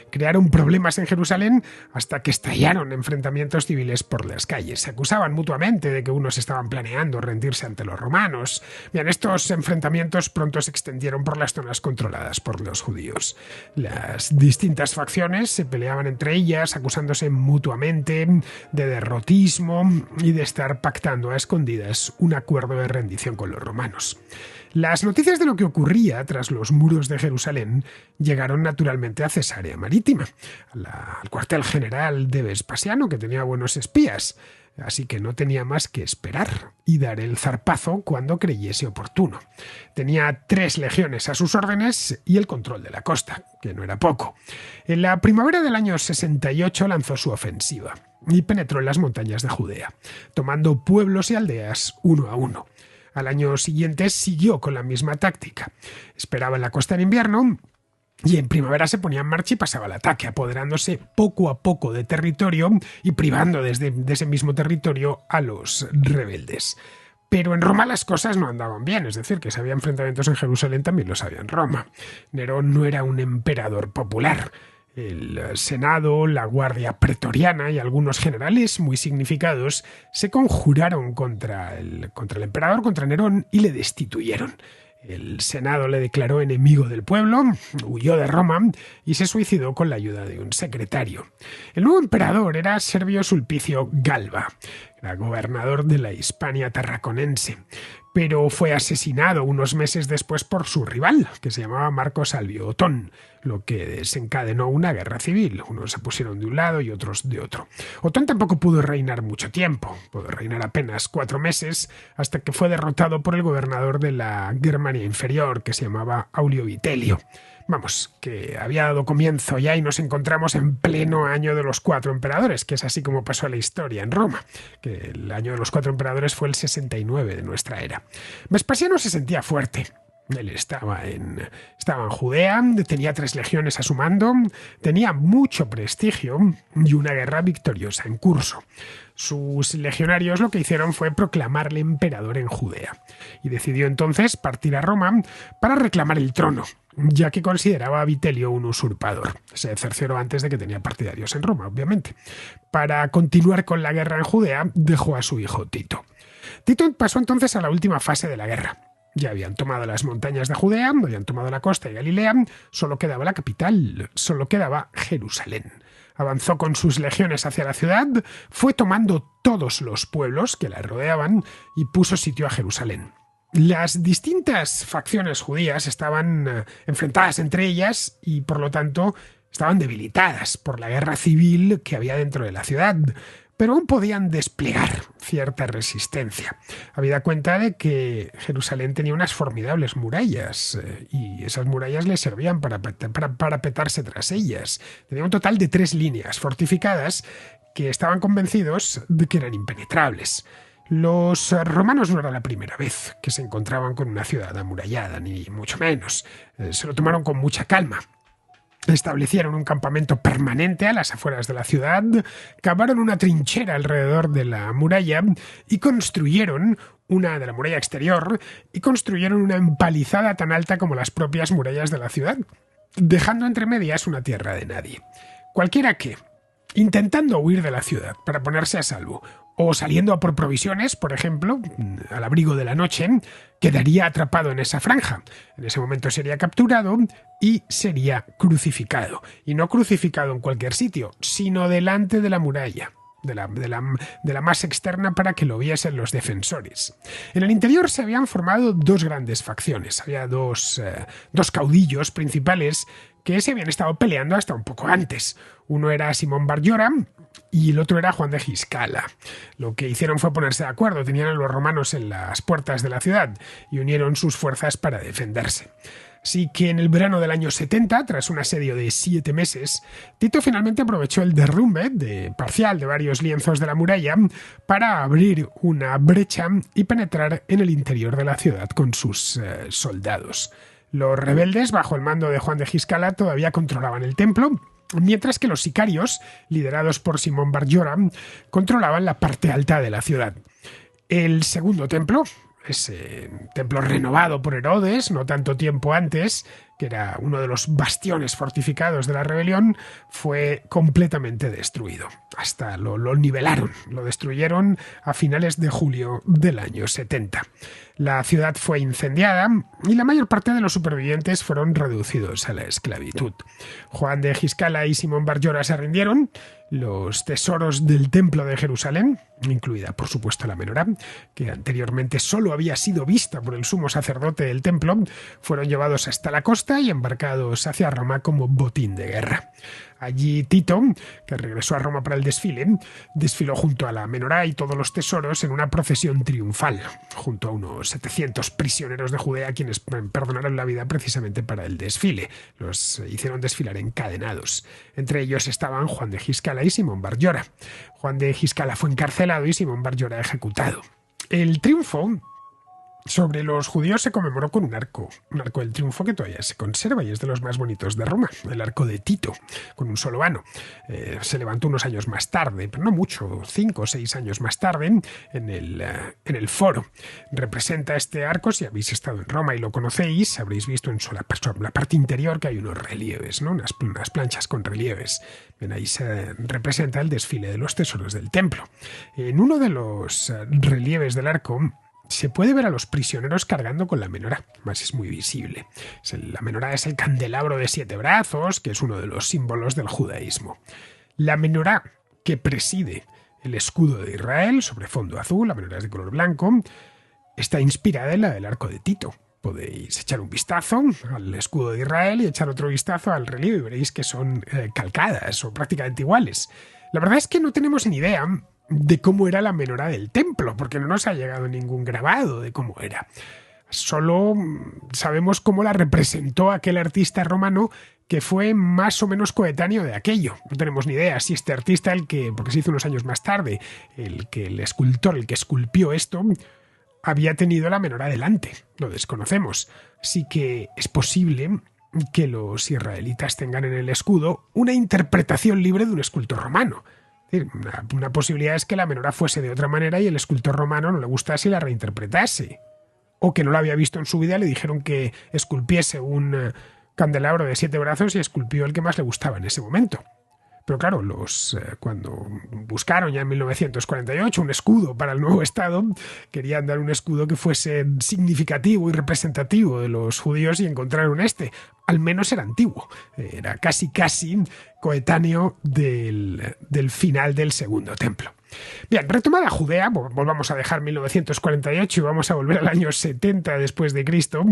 Speaker 2: crearon problemas en Jerusalén hasta que estallaron enfrentamientos civiles por las calles. Se acusaban mutuamente de que unos estaban planeando rendirse ante los romanos. Bien, estos enfrentamientos pronto se extendieron por las zonas controladas por los judíos. Las distintas facciones se peleaban entre ellas, acusándose mutuamente de derrotismo y de estar pactando a escondidas un acuerdo de rendición con los romanos. Las noticias de lo que ocurría tras los muros de Jerusalén llegaron naturalmente a Cesarea Marítima, al cuartel general de Vespasiano, que tenía buenos espías, así que no tenía más que esperar y dar el zarpazo cuando creyese oportuno. Tenía 3 legiones a sus órdenes y el control de la costa, que no era poco. En la primavera del año 68 lanzó su ofensiva y penetró en las montañas de Judea, tomando pueblos y aldeas uno a uno. Al año siguiente siguió con la misma táctica. Esperaba en la costa en invierno y en primavera se ponía en marcha y pasaba al ataque, apoderándose poco a poco de territorio y privando de ese mismo territorio a los rebeldes. Pero en Roma las cosas no andaban bien, es decir, que si había enfrentamientos en Jerusalén también los había en Roma. Nerón no era un emperador popular. El Senado, la Guardia Pretoriana y algunos generales muy significados se conjuraron contra el emperador, contra Nerón, y le destituyeron. El Senado le declaró enemigo del pueblo, huyó de Roma y se suicidó con la ayuda de un secretario. El nuevo emperador era Servio Sulpicio Galba, era gobernador de la Hispania tarraconense, pero fue asesinado unos meses después por su rival, que se llamaba Marco Salvio Otón, lo que desencadenó una guerra civil. Unos se pusieron de un lado y otros de otro. Otón tampoco pudo reinar mucho tiempo, pudo reinar apenas 4 meses, hasta que fue derrotado por el gobernador de la Germania Inferior, que se llamaba Aulio Vitelio. Vamos, que había dado comienzo ya y nos encontramos en pleno año de los 4 emperadores, que es así como pasó la historia en Roma, que el año de los 4 emperadores fue el 69 de nuestra era. Vespasiano se sentía fuerte. Él estaba en Judea, tenía 3 legiones a su mando, tenía mucho prestigio y una guerra victoriosa en curso. Sus legionarios lo que hicieron fue proclamarle emperador en Judea y decidió entonces partir a Roma para reclamar el trono, ya que consideraba a Vitelio un usurpador. Se cercioró antes de que tenía partidarios en Roma, obviamente. Para continuar con la guerra en Judea, dejó a su hijo Tito. Tito pasó entonces a la última fase de la guerra. Ya habían tomado las montañas de Judea, habían tomado la costa y Galilea, solo quedaba la capital, solo quedaba Jerusalén. Avanzó con sus legiones hacia la ciudad, fue tomando todos los pueblos que la rodeaban y puso sitio a Jerusalén. Las distintas facciones judías estaban enfrentadas entre ellas y, por lo tanto, estaban debilitadas por la guerra civil que había dentro de la ciudad, pero aún podían desplegar cierta resistencia. Habida cuenta de que Jerusalén tenía unas formidables murallas y esas murallas les servían para parapetarse tras ellas. Tenía un total de 3 líneas fortificadas que estaban convencidos de que eran impenetrables. Los romanos no era la primera vez que se encontraban con una ciudad amurallada, ni mucho menos. Se lo tomaron con mucha calma. Establecieron un campamento permanente a las afueras de la ciudad, cavaron una trinchera alrededor de la muralla y construyeron una de la muralla exterior y construyeron una empalizada tan alta como las propias murallas de la ciudad, dejando entre medias una tierra de nadie. Cualquiera que, intentando huir de la ciudad para ponerse a salvo, o saliendo a por provisiones, por ejemplo, al abrigo de la noche, quedaría atrapado en esa franja. En ese momento sería capturado y sería crucificado. Y no crucificado en cualquier sitio, sino delante de la muralla, de la más externa para que lo viesen los defensores. En el interior se habían formado 2 grandes facciones. Había dos caudillos principales que se habían estado peleando hasta un poco antes. Uno era Simón Barjora y el otro era Juan de Giscala. Lo que hicieron fue ponerse de acuerdo, tenían a los romanos en las puertas de la ciudad y unieron sus fuerzas para defenderse. Así que en el verano del año 70, tras un asedio de 7 meses, Tito finalmente aprovechó el derrumbe parcial de varios lienzos de la muralla para abrir una brecha y penetrar en el interior de la ciudad con sus soldados. Los rebeldes, bajo el mando de Juan de Giscala, todavía controlaban el templo, mientras que los sicarios, liderados por Simón Barjora, controlaban la parte alta de la ciudad. El segundo templo, ese templo renovado por Herodes, no tanto tiempo antes, que era uno de los bastiones fortificados de la rebelión, fue completamente destruido. Hasta lo nivelaron, lo destruyeron a finales de julio del año 70. La ciudad fue incendiada y la mayor parte de los supervivientes fueron reducidos a la esclavitud. Juan de Giscala y Simón Barjora se rindieron. Los tesoros del templo de Jerusalén, incluida por supuesto la menorá, que anteriormente solo había sido vista por el sumo sacerdote del templo, fueron llevados hasta la costa y embarcados hacia Roma como botín de guerra. Allí Tito, que regresó a Roma para el desfile, desfiló junto a la menorá y todos los tesoros en una procesión triunfal, junto a unos 700 prisioneros de Judea quienes perdonaron la vida precisamente para el desfile. Los hicieron desfilar encadenados. Entre ellos estaban Juan de Giscala y Simón Barjora. Juan de Giscala fue encarcelado y Simón Barjora ejecutado. El triunfo sobre los judíos se conmemoró con un arco del triunfo que todavía se conserva y es de los más bonitos de Roma, el arco de Tito, con un solo vano. Se levantó unos años más tarde, pero no mucho, 5 o 6 años más tarde, en el foro. Representa este arco, si habéis estado en Roma y lo conocéis, habréis visto en la parte interior que hay unos relieves, ¿no? unas planchas con relieves. Bien, ahí se representa el desfile de los tesoros del templo. En uno de los relieves del arco se puede ver a los prisioneros cargando con la menorá, más es muy visible. La menorá es el candelabro de 7 brazos, que es uno de los símbolos del judaísmo. La menorá que preside el escudo de Israel sobre fondo azul, la menorá es de color blanco, está inspirada en la del arco de Tito. Podéis echar un vistazo al escudo de Israel y echar otro vistazo al relieve y veréis que son calcadas o prácticamente iguales. La verdad es que no tenemos ni idea de cómo era la menorá del templo, porque no nos ha llegado ningún grabado de cómo era. Solo sabemos cómo la representó aquel artista romano que fue más o menos coetáneo de aquello. No tenemos ni idea si este artista, porque se hizo unos años más tarde, el escultor, el que esculpió esto, había tenido la menor adelante. Lo desconocemos. Así que es posible que los israelitas tengan en el escudo una interpretación libre de un escultor romano. Es decir, una posibilidad es que la menorá fuese de otra manera y el escultor romano no le gustase y la reinterpretase. O que no la había visto en su vida, le dijeron que esculpiese un candelabro de 7 brazos y esculpió el que más le gustaba en ese momento. Pero claro, cuando buscaron ya en 1948 un escudo para el nuevo Estado, querían dar un escudo que fuese significativo y representativo de los judíos y encontraron este. Al menos era antiguo, era casi coetáneo del final del Segundo Templo. Bien, retomada Judea, volvamos a dejar 1948 y vamos a volver al año 70 después de Cristo.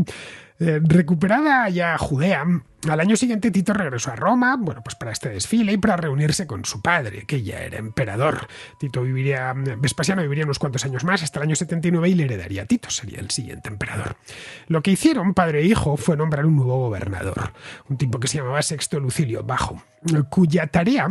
Speaker 2: Recuperada ya Judea, al año siguiente Tito regresó a Roma, pues para este desfile y para reunirse con su padre, que ya era emperador. Vespasiano viviría unos cuantos años más, hasta el año 79, y le heredaría a Tito, sería el siguiente emperador. Lo que hicieron padre e hijo fue nombrar un nuevo gobernador, un tipo que se llamaba Sexto Lucilio Bajo, cuya tarea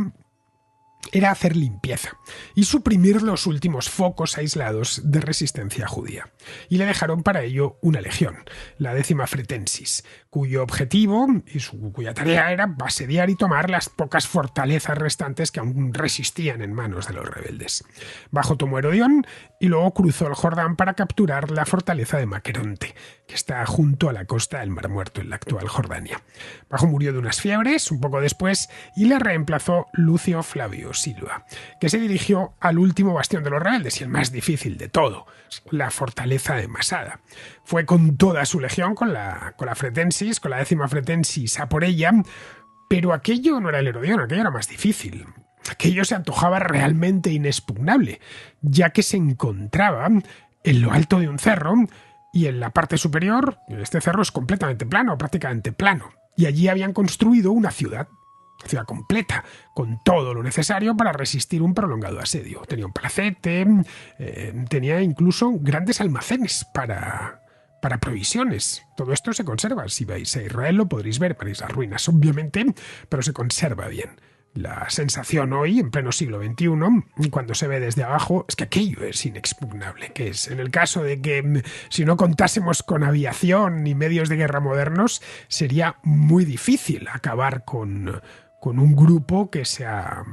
Speaker 2: era hacer limpieza y suprimir los últimos focos aislados de resistencia judía. Y le dejaron para ello una legión, la 10ª Fretensis, cuyo objetivo y cuya tarea era asediar y tomar las pocas fortalezas restantes que aún resistían en manos de los rebeldes. Bajo tomó Herodión y luego cruzó el Jordán para capturar la fortaleza de Maqueronte, que está junto a la costa del Mar Muerto, en la actual Jordania. Bajo murió de unas fiebres un poco después y le reemplazó Lucio Flavio Silva, que se dirigió al último bastión de los rebeldes y el más difícil de todo, la fortaleza de Masada. Fue con toda su legión, con la Fretensis, con la 10ª Fretensis, a por ella, pero aquello no era el Herodión, aquello era más difícil. Aquello se antojaba realmente inexpugnable, ya que se encontraba en lo alto de un cerro y en la parte superior, este cerro es completamente plano, prácticamente plano, y allí habían construido una ciudad completa, con todo lo necesario para resistir un prolongado asedio. Tenía un palacete, tenía incluso grandes almacenes para provisiones. Todo esto se conserva. Si vais a Israel lo podréis ver, veréis las ruinas, obviamente, pero se conserva bien. La sensación hoy, en pleno siglo XXI, cuando se ve desde abajo, es que aquello es inexpugnable, que es, en el caso de que si no contásemos con aviación y medios de guerra modernos, sería muy difícil acabar con un grupo que se ha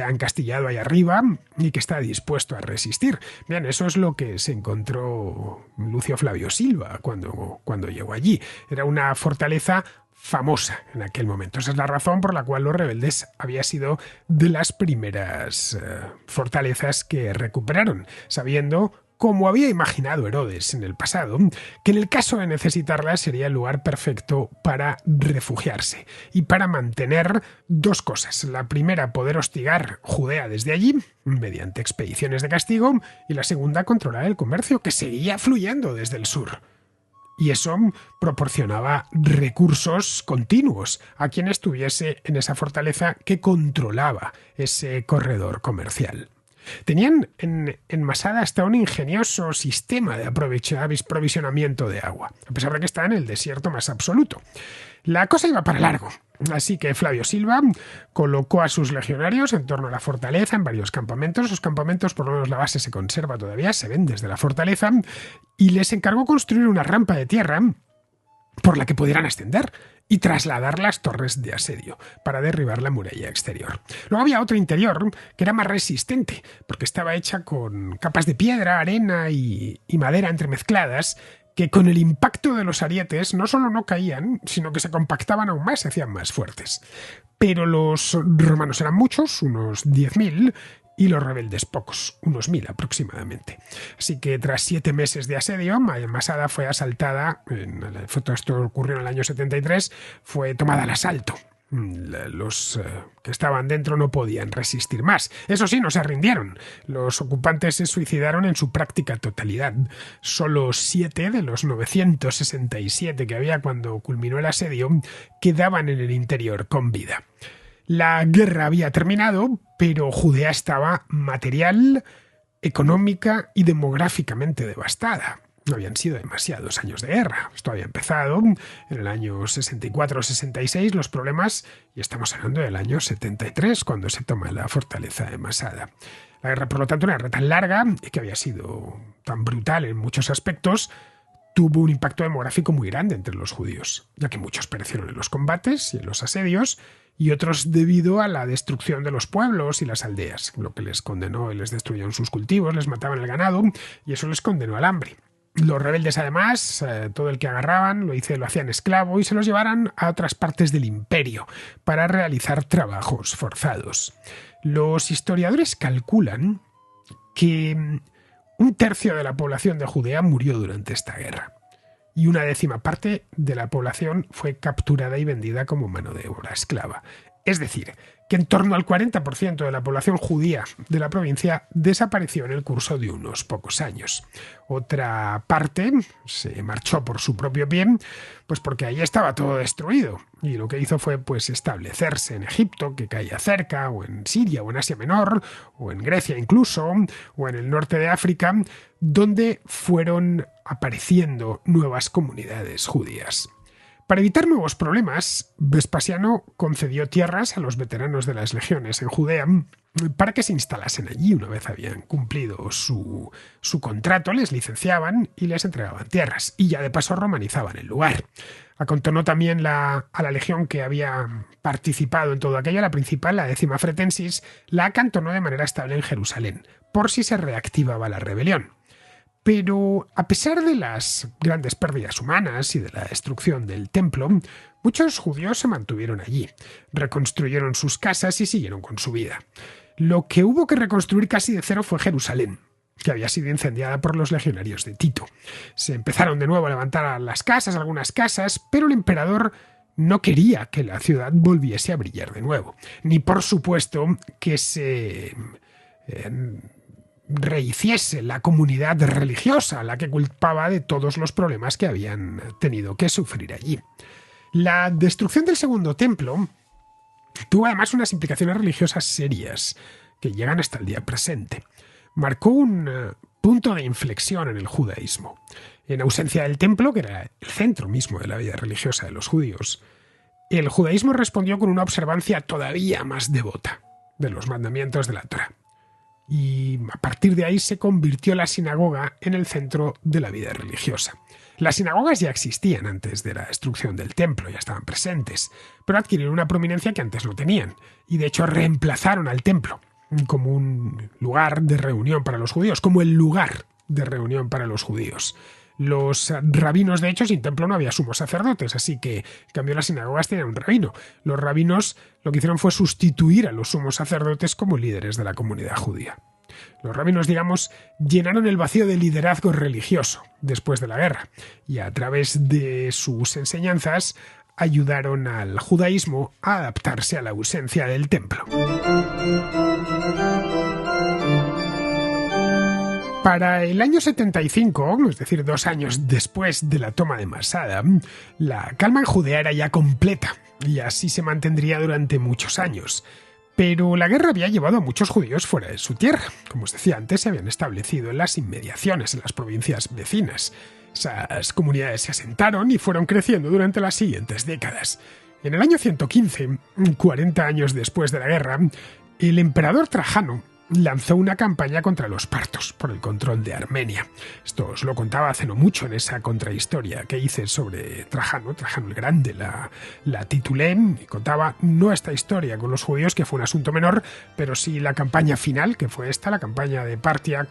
Speaker 2: encastillado ahí arriba y que está dispuesto a resistir. Bien, eso es lo que se encontró Lucio Flavio Silva cuando llegó allí. Era una fortaleza famosa en aquel momento. Esa es la razón por la cual los rebeldes había sido de las primeras fortalezas que recuperaron, sabiendo, como había imaginado Herodes en el pasado, que en el caso de necesitarla sería el lugar perfecto para refugiarse y para mantener dos cosas. La primera, poder hostigar Judea desde allí, mediante expediciones de castigo, y la segunda, controlar el comercio que seguía fluyendo desde el sur. Y eso proporcionaba recursos continuos a quien estuviese en esa fortaleza que controlaba ese corredor comercial. Tenían en Masada hasta un ingenioso sistema de aprovisionamiento de agua, a pesar de que está en el desierto más absoluto. La cosa iba para largo, así que Flavio Silva colocó a sus legionarios en torno a la fortaleza en varios campamentos. Los campamentos, por lo menos la base se conserva todavía, se ven desde la fortaleza, y les encargó construir una rampa de tierra por la que pudieran ascender y trasladar las torres de asedio para derribar la muralla exterior. Luego había otra interior que era más resistente, porque estaba hecha con capas de piedra, arena y madera entremezcladas, que con el impacto de los arietes no solo no caían, sino que se compactaban aún más, se hacían más fuertes. Pero los romanos eran muchos, unos 10.000, y los rebeldes pocos, unos 1.000 aproximadamente. Así que tras 7 meses de asedio, Masada fue asaltada, todo esto ocurrió en el año 73, fue tomada al asalto. Los que estaban dentro no podían resistir más. Eso sí, no se rindieron. Los ocupantes se suicidaron en su práctica totalidad. Solo 7 de los 967 que había cuando culminó el asedio quedaban en el interior con vida. La guerra había terminado, pero Judea estaba material, económica y demográficamente devastada. No habían sido demasiados años de guerra. Esto había empezado en el año 64-66 los problemas, y estamos hablando del año 73 cuando se toma la fortaleza de Masada. La guerra, por lo tanto, una guerra tan larga y que había sido tan brutal en muchos aspectos, tuvo un impacto demográfico muy grande entre los judíos, ya que muchos perecieron en los combates y en los asedios, y otros debido a la destrucción de los pueblos y las aldeas, lo que les condenó y les destruyeron sus cultivos, les mataban el ganado, y eso les condenó al hambre. Los rebeldes, además, todo el que agarraban lo hacían esclavo y se los llevaran a otras partes del imperio para realizar trabajos forzados. Los historiadores calculan que 1/3 de la población de Judea murió durante esta guerra, y 1/10 parte de la población fue capturada y vendida como mano de obra esclava. Es decir, que en torno al 40% de la población judía de la provincia desapareció en el curso de unos pocos años. Otra parte se marchó por su propio pie, pues porque ahí estaba todo destruido, y lo que hizo fue pues establecerse en Egipto, que caía cerca, o en Siria, o en Asia Menor, o en Grecia incluso, o en el norte de África, donde fueron apareciendo nuevas comunidades judías. Para evitar nuevos problemas, Vespasiano concedió tierras a los veteranos de las legiones en Judea para que se instalasen allí una vez habían cumplido su contrato, les licenciaban y les entregaban tierras, y ya de paso romanizaban el lugar. Acantonó también a la legión que había participado en todo aquello, la principal, la 10ª Fretensis, la acantonó de manera estable en Jerusalén, por si se reactivaba la rebelión. Pero, a pesar de las grandes pérdidas humanas y de la destrucción del templo, muchos judíos se mantuvieron allí, reconstruyeron sus casas y siguieron con su vida. Lo que hubo que reconstruir casi de cero fue Jerusalén, que había sido incendiada por los legionarios de Tito. Se empezaron de nuevo a levantar algunas casas, pero el emperador no quería que la ciudad volviese a brillar de nuevo, ni por supuesto que se rehiciese la comunidad religiosa, a la que culpaba de todos los problemas que habían tenido que sufrir allí. La destrucción del segundo templo tuvo además unas implicaciones religiosas serias que llegan hasta el día presente. Marcó un punto de inflexión en el judaísmo. En ausencia del templo, que era el centro mismo de la vida religiosa de los judíos, el judaísmo respondió con una observancia todavía más devota de los mandamientos de la Torá. Y a partir de ahí se convirtió la sinagoga en el centro de la vida religiosa. Las sinagogas ya existían antes de la destrucción del templo, ya estaban presentes, pero adquirieron una prominencia que antes no tenían, y de hecho reemplazaron al templo como un lugar de reunión para los judíos, como el lugar de reunión para los judíos. Los rabinos, de hecho, sin templo no había sumos sacerdotes, así que, en cambio, las sinagogas tenían un rabino. Los rabinos lo que hicieron fue sustituir a los sumos sacerdotes como líderes de la comunidad judía. Los rabinos, digamos, llenaron el vacío de liderazgo religioso después de la guerra, y a través de sus enseñanzas ayudaron al judaísmo a adaptarse a la ausencia del templo. Para el año 75, es decir, 2 años después de la toma de Masada, la calma en Judea era ya completa, y así se mantendría durante muchos años. Pero la guerra había llevado a muchos judíos fuera de su tierra. Como os decía antes, se habían establecido en las inmediaciones, en las provincias vecinas. Esas comunidades se asentaron y fueron creciendo durante las siguientes décadas. En el año 115, 40 años después de la guerra, el emperador Trajano lanzó una campaña contra los partos por el control de Armenia. Esto os lo contaba hace no mucho en esa contrahistoria que hice sobre Trajano el Grande. La titulé y contaba no esta historia con los judíos, que fue un asunto menor, pero sí la campaña final, que fue la campaña de Partia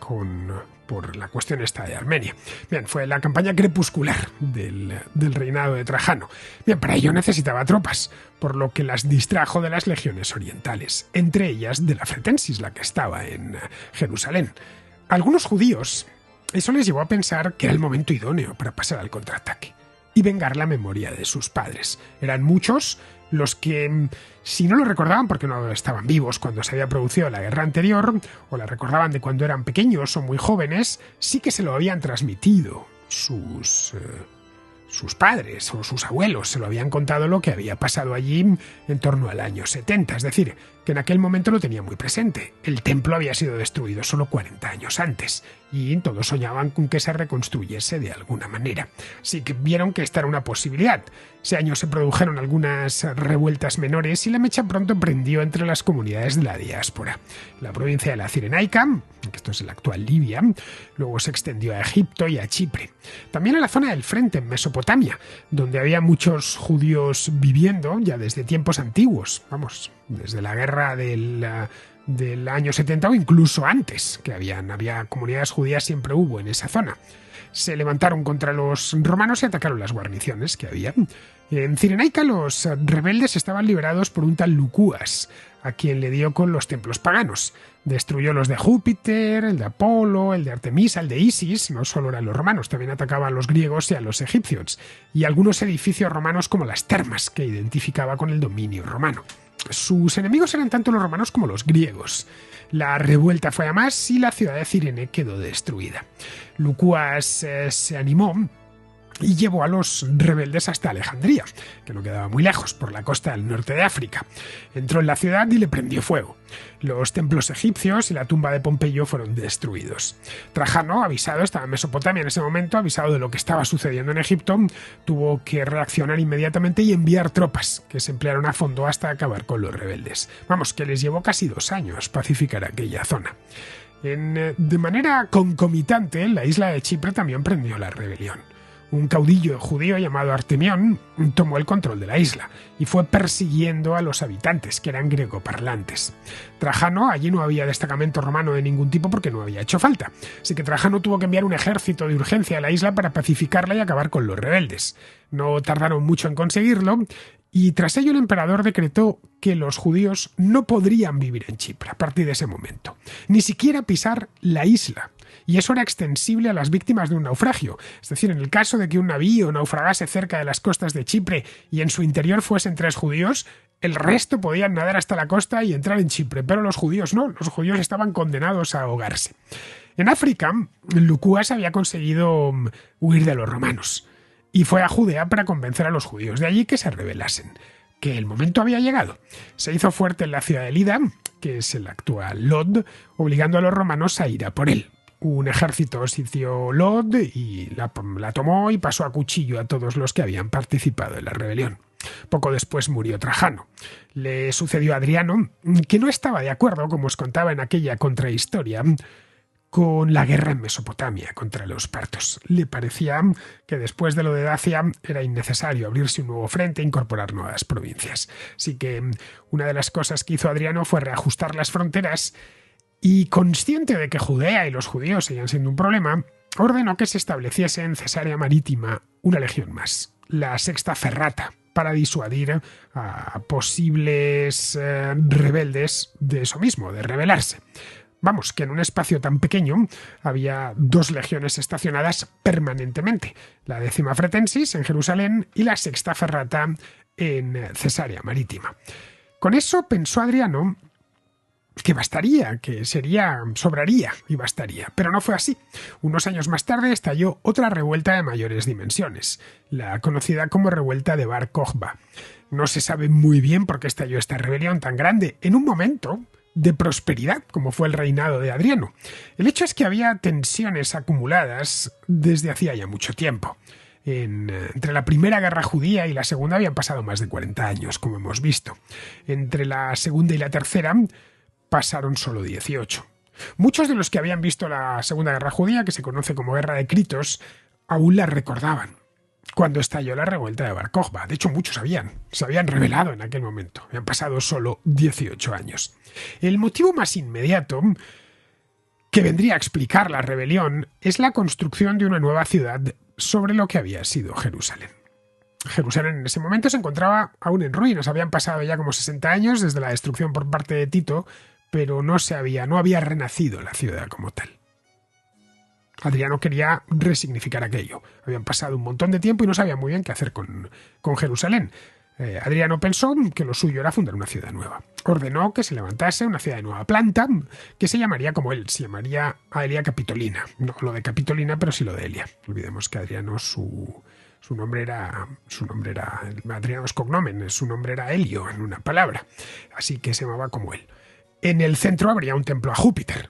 Speaker 2: por la cuestión esta de Armenia. Bien, fue la campaña crepuscular del reinado de Trajano. Bien, para ello necesitaba tropas, por lo que las distrajo de las legiones orientales, entre ellas de la Fretensis, la que estaba en Jerusalén. A algunos judíos eso les llevó a pensar que era el momento idóneo para pasar al contraataque y vengar la memoria de sus padres. Eran muchos los que, si no lo recordaban porque no estaban vivos cuando se había producido la guerra anterior, o la recordaban de cuando eran pequeños o muy jóvenes, sí que se lo habían transmitido sus sus padres o sus abuelos se lo habían contado lo que había pasado allí en torno al año 70, es decir, que en aquel momento lo tenía muy presente. El templo había sido destruido solo 40 años antes y todos soñaban con que se reconstruyese de alguna manera. Así que vieron que esta era una posibilidad. Ese año se produjeron algunas revueltas menores y la mecha pronto prendió entre las comunidades de la diáspora. La provincia de la Cirenaica, que esto es la actual Libia, luego se extendió a Egipto y a Chipre. También a la zona del Frente, en Mesopotamia, donde había muchos judíos viviendo ya desde tiempos antiguos, desde la guerra del año 70 o incluso antes, que había comunidades judías, siempre hubo en esa zona. Se levantaron contra los romanos y atacaron las guarniciones que había. En Cirenaica los rebeldes estaban liberados por un tal Lucúas, a quien le dio con los templos paganos. Destruyó los de Júpiter, el de Apolo, el de Artemisa, el de Isis. No solo eran los romanos, también atacaba a los griegos y a los egipcios, y algunos edificios romanos como las termas, que identificaba con el dominio romano. Sus enemigos eran tanto los romanos como los griegos. La revuelta fue a más y la ciudad de Cirene quedó destruida. Lucúas se animó y llevó a los rebeldes hasta Alejandría, que no quedaba muy lejos, por la costa del norte de África. Entró en la ciudad y le prendió fuego. Los templos egipcios y la tumba de Pompeyo fueron destruidos. Trajano, avisado, estaba en Mesopotamia en ese momento, avisado de lo que estaba sucediendo en Egipto, tuvo que reaccionar inmediatamente y enviar tropas, que se emplearon a fondo hasta acabar con los rebeldes. Que les llevó casi 2 años pacificar aquella zona. De manera concomitante, la isla de Chipre también prendió la rebelión. Un caudillo judío llamado Artemión tomó el control de la isla y fue persiguiendo a los habitantes, que eran grecoparlantes. Trajano, allí no había destacamento romano de ningún tipo porque no había hecho falta, así que Trajano tuvo que enviar un ejército de urgencia a la isla para pacificarla y acabar con los rebeldes. No tardaron mucho en conseguirlo, y tras ello el emperador decretó que los judíos no podrían vivir en Chipre a partir de ese momento, ni siquiera pisar la isla. Y eso era extensible a las víctimas de un naufragio. Es decir, en el caso de que un navío naufragase cerca de las costas de Chipre y en su interior fuesen 3 judíos, el resto podían nadar hasta la costa y entrar en Chipre, pero los judíos no, los judíos estaban condenados a ahogarse. En África, Lucúas había conseguido huir de los romanos y fue a Judea para convencer a los judíos de allí que se rebelasen, que el momento había llegado. Se hizo fuerte en la ciudad de Lida, que es el actual Lod, obligando a los romanos a ir a por él. Un ejército sitió Lod y la tomó y pasó a cuchillo a todos los que habían participado en la rebelión. Poco después murió Trajano. Le sucedió Adriano, que no estaba de acuerdo, como os contaba en aquella contrahistoria, con la guerra en Mesopotamia contra los partos. Le parecía que después de lo de Dacia era innecesario abrirse un nuevo frente e incorporar nuevas provincias. Así que una de las cosas que hizo Adriano fue reajustar las fronteras y, consciente de que Judea y los judíos seguían siendo un problema, ordenó que se estableciese en Cesarea Marítima una legión más, la Sexta Ferrata, para disuadir a posibles rebeldes de eso mismo, de rebelarse. Que en un espacio tan pequeño había 2 legiones estacionadas permanentemente, la 10ª Fretensis en Jerusalén y la Sexta Ferrata en Cesarea Marítima. Con eso pensó Adriano que bastaría, sobraría y bastaría. Pero no fue así. Unos años más tarde estalló otra revuelta de mayores dimensiones, la conocida como revuelta de Bar Kokhba. No se sabe muy bien por qué estalló esta rebelión tan grande en un momento de prosperidad como fue el reinado de Adriano. El hecho es que había tensiones acumuladas desde hacía ya mucho tiempo. Entre la primera guerra judía y la segunda habían pasado más de 40 años, como hemos visto. Entre la segunda y la tercera pasaron solo 18. Muchos de los que habían visto la Segunda Guerra Judía, que se conoce como Guerra de Critos, aún la recordaban cuando estalló la revuelta de Bar Kokhba. De hecho, muchos se habían rebelado en aquel momento. Habían pasado solo 18 años. El motivo más inmediato que vendría a explicar la rebelión es la construcción de una nueva ciudad sobre lo que había sido Jerusalén. Jerusalén en ese momento se encontraba aún en ruinas. Habían pasado ya como 60 años desde la destrucción por parte de Tito, pero no había renacido la ciudad como tal. Adriano quería resignificar aquello. Habían pasado un montón de tiempo y no sabía muy bien qué hacer con Jerusalén. Adriano pensó que lo suyo era fundar una ciudad nueva. Ordenó que se levantase una ciudad de nueva planta, que se llamaría como él, se llamaría Aelia Capitolina. No lo de Capitolina, pero sí lo de Elia. No olvidemos que Adriano, su Adriano es cognomen, su nombre era Helio, en una palabra, así que se llamaba como él. En el centro habría un templo a Júpiter.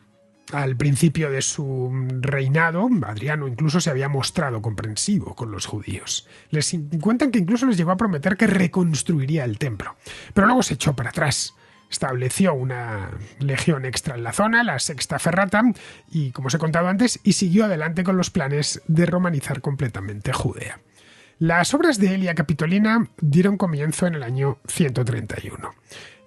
Speaker 2: Al principio de su reinado, Adriano incluso se había mostrado comprensivo con los judíos. Les cuentan que incluso les llegó a prometer que reconstruiría el templo, pero luego se echó para atrás. Estableció una legión extra en la zona, la Sexta Ferrata, y como os he contado antes, y siguió adelante con los planes de romanizar completamente Judea. Las obras de Elia Capitolina dieron comienzo en el año 131.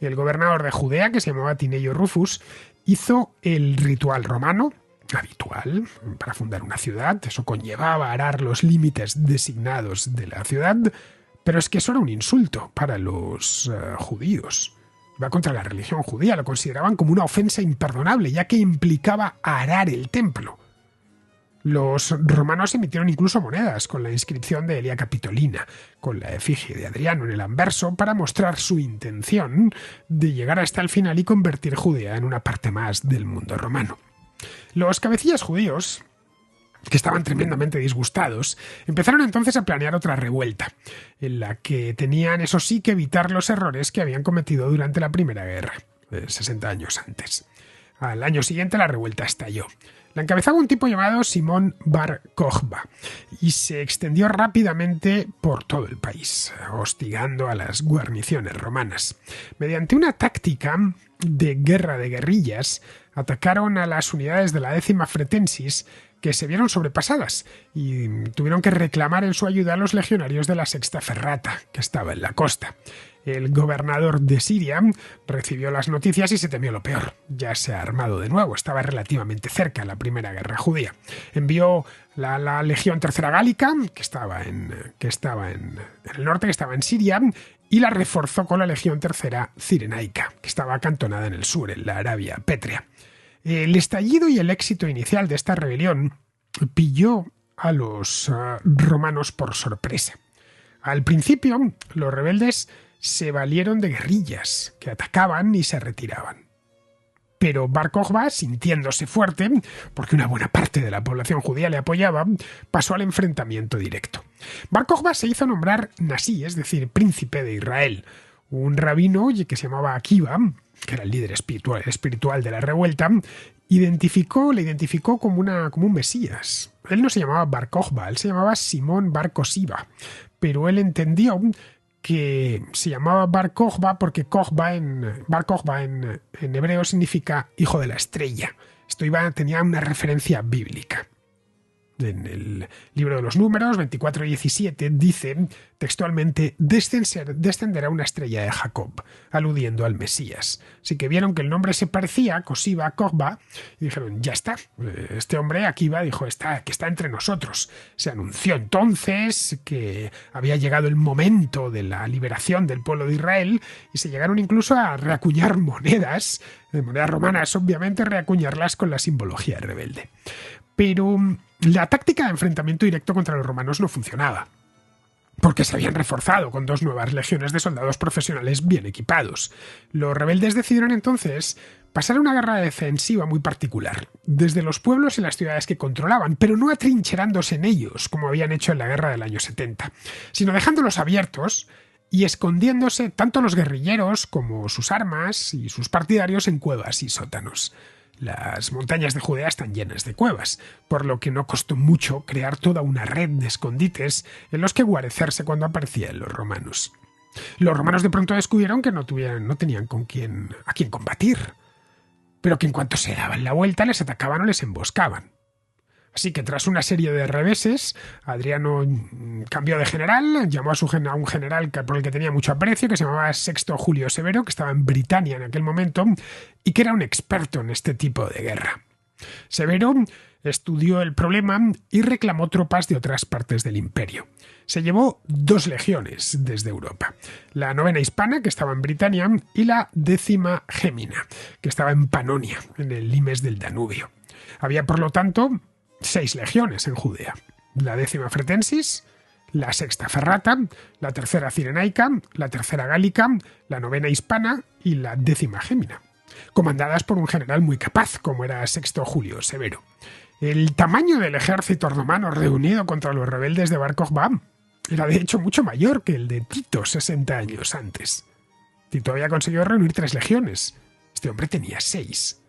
Speaker 2: El gobernador de Judea, que se llamaba Tinelio Rufus, hizo el ritual romano habitual para fundar una ciudad. Eso conllevaba arar los límites designados de la ciudad, pero es que eso era un insulto para los judíos. Iba contra la religión judía, lo consideraban como una ofensa imperdonable, ya que implicaba arar el templo. Los romanos emitieron incluso monedas con la inscripción de Elia Capitolina, con la efigie de Adriano en el anverso, para mostrar su intención de llegar hasta el final y convertir Judea en una parte más del mundo romano. Los cabecillas judíos, que estaban tremendamente disgustados, empezaron entonces a planear otra revuelta, en la que tenían, eso sí, que evitar los errores que habían cometido durante la Primera Guerra, 60 años antes. Al año siguiente la revuelta estalló. La encabezaba un tipo llamado Simón Bar Kokhba y se extendió rápidamente por todo el país, hostigando a las guarniciones romanas. Mediante una táctica de guerra de guerrillas, atacaron a las unidades de la 10ª Fretensis, que se vieron sobrepasadas y tuvieron que reclamar en su ayuda a los legionarios de la Sexta Ferrata, que estaba en la costa. El gobernador de Siria recibió las noticias y se temió lo peor. Ya se ha armado de nuevo, estaba relativamente cerca la Primera Guerra Judía. Envió la Legión Tercera Gálica, que estaba en el norte, que estaba en Siria, y la reforzó con la Legión Tercera Cirenaica, que estaba acantonada en el sur, en la Arabia Pétrea. El estallido y el éxito inicial de esta rebelión pilló a los romanos por sorpresa. Al principio, los rebeldes se valieron de guerrillas que atacaban y se retiraban. Pero Bar Kokhba, sintiéndose fuerte, porque una buena parte de la población judía le apoyaba, pasó al enfrentamiento directo. Bar Kokhba se hizo nombrar Nasí, es decir, príncipe de Israel. Un rabino que se llamaba Akiva, que era el líder espiritual de la revuelta, le identificó como un mesías. Él no se llamaba Bar Kokhba, él se llamaba Simón Bar Kosiba, pero él entendió que se llamaba Bar Kokhba porque Bar Kokhba en hebreo significa hijo de la estrella. Esto tenía una referencia bíblica. En el libro de los Números 24:17 dice textualmente: descenderá una estrella de Jacob, aludiendo al Mesías. Así que vieron que el nombre se parecía, Kosiba, Kokhba, y dijeron, ya está, este hombre Akiva dijo que está entre nosotros. Se anunció entonces que había llegado el momento de la liberación del pueblo de Israel y se llegaron incluso a reacuñar monedas romanas, obviamente, reacuñarlas con la simbología rebelde. Pero la táctica de enfrentamiento directo contra los romanos no funcionaba, porque se habían reforzado con 2 nuevas legiones de soldados profesionales bien equipados. Los rebeldes decidieron entonces pasar a una guerra defensiva muy particular, desde los pueblos y las ciudades que controlaban, pero no atrincherándose en ellos, como habían hecho en la guerra del año 70, sino dejándolos abiertos y escondiéndose tanto los guerrilleros como sus armas y sus partidarios en cuevas y sótanos. Las montañas de Judea están llenas de cuevas, por lo que no costó mucho crear toda una red de escondites en los que guarecerse cuando aparecían los romanos. Los romanos de pronto descubrieron que no tenían a quién combatir, pero que en cuanto se daban la vuelta les atacaban o les emboscaban. Así que tras una serie de reveses, Adriano cambió de general, llamó a un general por el que tenía mucho aprecio, que se llamaba Sexto Julio Severo, que estaba en Britania en aquel momento, y que era un experto en este tipo de guerra. Severo estudió el problema y reclamó tropas de otras partes del imperio. Se llevó 2 legiones desde Europa, la 9ª Hispana, que estaba en Britania, y la 10ª Gémina, que estaba en Panonia, en el limes del Danubio. Había, por lo tanto, 6 legiones en Judea: la 10ª Fretensis, la 6ª Ferrata, la 3ª Cirenaica, la 3ª Gálica, la 9ª Hispana y la 10ª Gémina, comandadas por un general muy capaz, como era Sexto Julio Severo. El tamaño del ejército romano reunido contra los rebeldes de Bar Kokhba era de hecho mucho mayor que el de Tito 60 años antes. Tito había conseguido reunir 3 legiones. Este hombre tenía 6.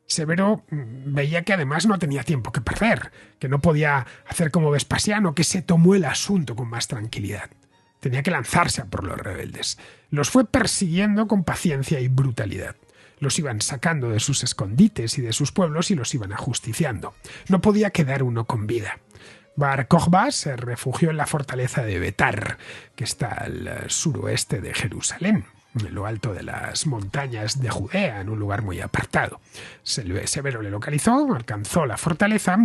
Speaker 2: Severo veía que además no tenía tiempo que perder, que no podía hacer como Vespasiano, que se tomó el asunto con más tranquilidad. Tenía que lanzarse a por los rebeldes. Los fue persiguiendo con paciencia y brutalidad. Los iban sacando de sus escondites y de sus pueblos y los iban ajusticiando. No podía quedar uno con vida. Bar Kokhba se refugió en la fortaleza de Betar, que está al suroeste de Jerusalén, en lo alto de las montañas de Judea, en un lugar muy apartado. Severo le localizó, alcanzó la fortaleza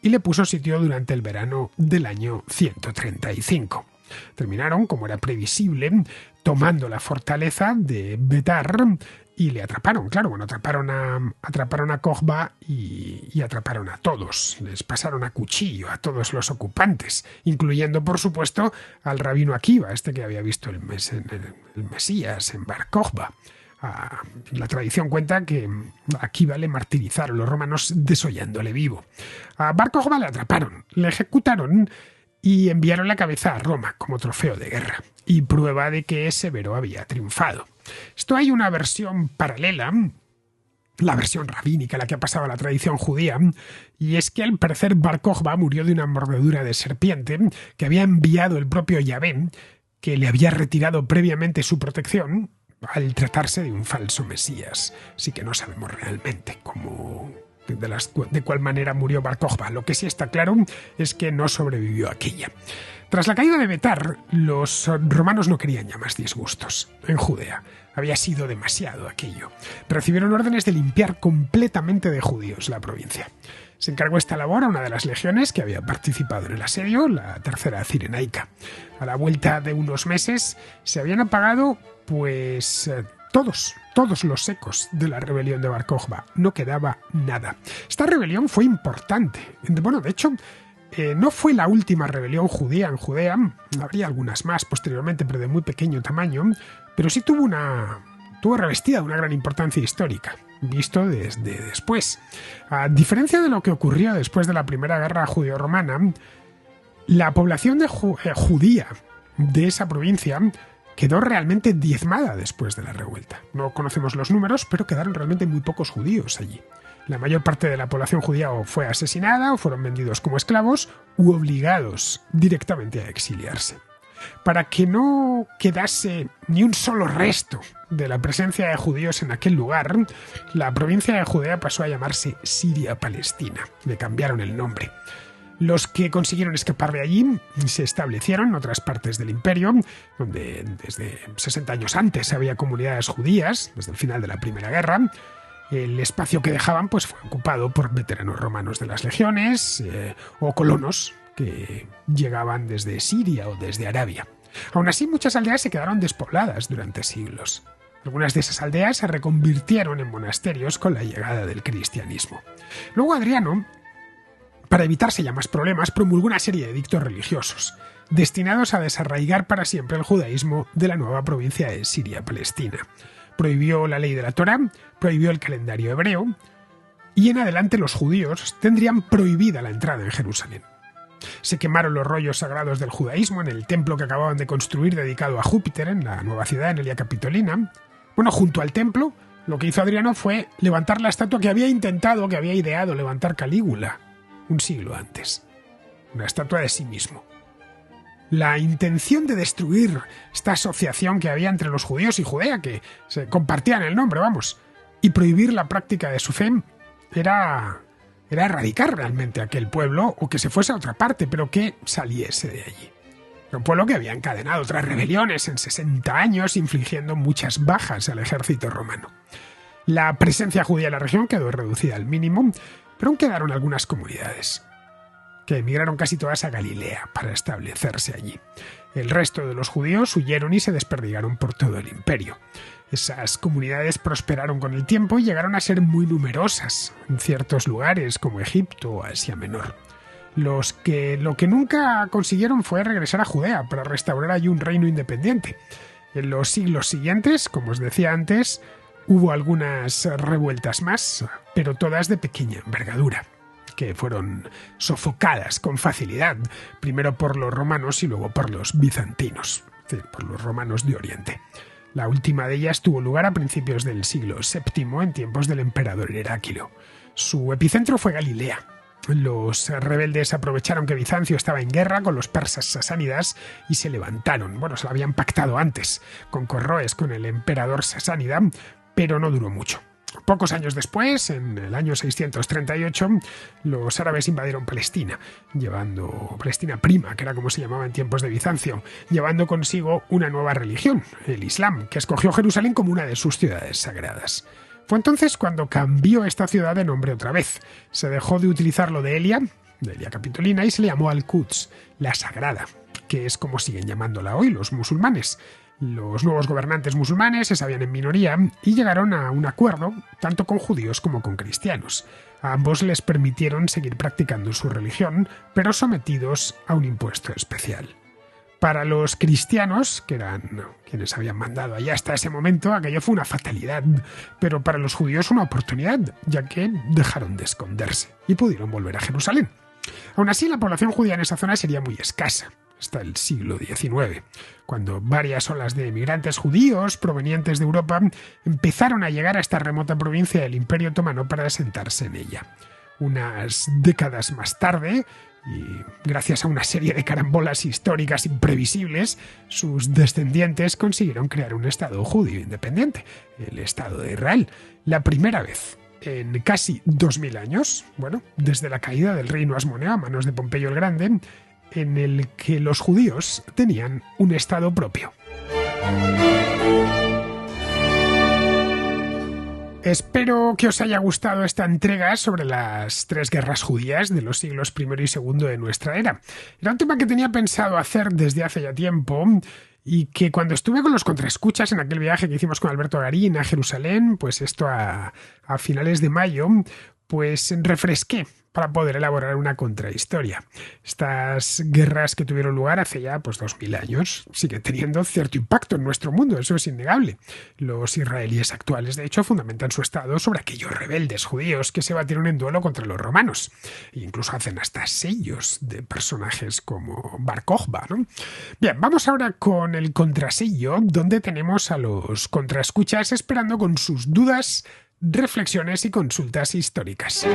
Speaker 2: y le puso sitio durante el verano del año 135. Terminaron, como era previsible, tomando la fortaleza de Betar y le atraparon. Claro, bueno, atraparon a Kokhba y atraparon a todos. Les pasaron a cuchillo a todos los ocupantes, incluyendo, por supuesto, al rabino Akiva, este que había visto el Mesías en Bar Kokhba. La tradición cuenta que a Akiva le martirizaron los romanos desollándole vivo. A Bar Kokhba le atraparon, le ejecutaron y enviaron la cabeza a Roma como trofeo de guerra y prueba de que Severo había triunfado. Esto hay una versión paralela, la versión rabínica, la que ha pasado a la tradición judía, y es que al parecer Bar Kokhba murió de una mordedura de serpiente que había enviado el propio Yahvé, que le había retirado previamente su protección al tratarse de un falso Mesías. Así que no sabemos realmente de cuál manera murió Bar Kokhba. Lo que sí está claro es que no sobrevivió a aquella. Tras la caída de Betar, los romanos no querían ya más disgustos en Judea. Había sido demasiado aquello. Recibieron órdenes de limpiar completamente de judíos la provincia. Se encargó esta labor a una de las legiones que había participado en el asedio, la tercera cirenaica. A la vuelta de unos meses se habían apagado, todos los ecos de la rebelión de Bar Kokhba. No quedaba nada. Esta rebelión fue importante. Bueno, de hecho, no fue la última rebelión judía en Judea. Habría algunas más posteriormente, pero de muy pequeño tamaño. Pero sí tuvo revestida de una gran importancia histórica, visto desde después. A diferencia de lo que ocurrió después de la Primera Guerra Judeo-Romana, la población judía de esa provincia quedó realmente diezmada después de la revuelta. No conocemos los números, pero quedaron realmente muy pocos judíos allí. La mayor parte de la población judía o fue asesinada o fueron vendidos como esclavos u obligados directamente a exiliarse. Para que no quedase ni un solo resto de la presencia de judíos en aquel lugar, la provincia de Judea pasó a llamarse Siria-Palestina. Le cambiaron el nombre. Los que consiguieron escapar de allí se establecieron en otras partes del imperio, donde desde 60 años antes había comunidades judías, desde el final de la Primera Guerra. El espacio que dejaban fue ocupado por veteranos romanos de las legiones o colonos que llegaban desde Siria o desde Arabia. Aún así, muchas aldeas se quedaron despobladas durante siglos. Algunas de esas aldeas se reconvirtieron en monasterios con la llegada del cristianismo. Luego Adriano, para evitarse ya más problemas, promulgó una serie de edictos religiosos, destinados a desarraigar para siempre el judaísmo de la nueva provincia de Siria-Palestina. Prohibió la ley de la Torá, prohibió el calendario hebreo, y en adelante los judíos tendrían prohibida la entrada en Jerusalén. Se quemaron los rollos sagrados del judaísmo en el templo que acababan de construir dedicado a Júpiter en la nueva ciudad, en Elia Capitolina. Bueno, junto al templo, lo que hizo Adriano fue levantar la estatua que había ideado levantar Calígula un siglo antes. Una estatua de sí mismo. La intención de destruir esta asociación que había entre los judíos y Judea, que se compartían el nombre, y prohibir la práctica de su fe, era erradicar realmente a aquel pueblo o que se fuese a otra parte, pero que saliese de allí. Un pueblo que había encadenado otras rebeliones en 60 años, infligiendo muchas bajas al ejército romano. La presencia judía en la región quedó reducida al mínimo, pero aún quedaron algunas comunidades que emigraron casi todas a Galilea para establecerse allí. El resto de los judíos huyeron y se desperdigaron por todo el imperio. Esas comunidades prosperaron con el tiempo y llegaron a ser muy numerosas en ciertos lugares como Egipto o Asia Menor. Lo que nunca consiguieron fue regresar a Judea para restaurar allí un reino independiente. En los siglos siguientes, como os decía antes, hubo algunas revueltas más, pero todas de pequeña envergadura, que fueron sofocadas con facilidad, primero por los romanos y luego por los bizantinos, es decir, por los romanos de Oriente. La última de ellas tuvo lugar a principios del siglo VII, en tiempos del emperador Heraclio. Su epicentro fue Galilea. Los rebeldes aprovecharon que Bizancio estaba en guerra con los persas sasánidas y se levantaron. Bueno, se lo habían pactado antes con Corroes, con el emperador sasánida, pero no duró mucho. Pocos años después, en el año 638, los árabes invadieron Palestina, Palestina Prima, que era como se llamaba en tiempos de Bizancio, llevando consigo una nueva religión, el Islam, que escogió Jerusalén como una de sus ciudades sagradas. Fue entonces cuando cambió esta ciudad de nombre otra vez. Se dejó de utilizar lo de Elia Capitolina, y se le llamó Al-Quds, la Sagrada, que es como siguen llamándola hoy los musulmanes. Los nuevos gobernantes musulmanes se sabían en minoría y llegaron a un acuerdo tanto con judíos como con cristianos. A ambos les permitieron seguir practicando su religión, pero sometidos a un impuesto especial. Para los cristianos, que eran quienes habían mandado allá hasta ese momento, aquello fue una fatalidad, pero para los judíos una oportunidad, ya que dejaron de esconderse y pudieron volver a Jerusalén. Aún así, la población judía en esa zona sería muy escasa, hasta el siglo XIX, cuando varias olas de emigrantes judíos provenientes de Europa empezaron a llegar a esta remota provincia del Imperio Otomano para asentarse en ella. Unas décadas más tarde, y gracias a una serie de carambolas históricas imprevisibles, sus descendientes consiguieron crear un Estado judío independiente, el Estado de Israel, la primera vez en casi 2000 años, desde la caída del reino asmoneo a manos de Pompeyo el Grande, en el que los judíos tenían un Estado propio. Espero que os haya gustado esta entrega sobre las 3 guerras judías de los siglos I y II de nuestra era. Era un tema que tenía pensado hacer desde hace ya tiempo y que cuando estuve con los contraescuchas en aquel viaje que hicimos con Alberto Garín a Jerusalén, pues esto a finales de mayo, pues refresqué para poder elaborar una contrahistoria. Estas guerras que tuvieron lugar hace ya 2000 años siguen teniendo cierto impacto en nuestro mundo, eso es innegable. Los israelíes actuales, de hecho, fundamentan su estado sobre aquellos rebeldes judíos que se batieron en duelo contra los romanos. E incluso hacen hasta sellos de personajes como Bar Kokhba, ¿no? Bien, vamos ahora con el contrasello, donde tenemos a los contraescuchas esperando con sus dudas, reflexiones y consultas históricas.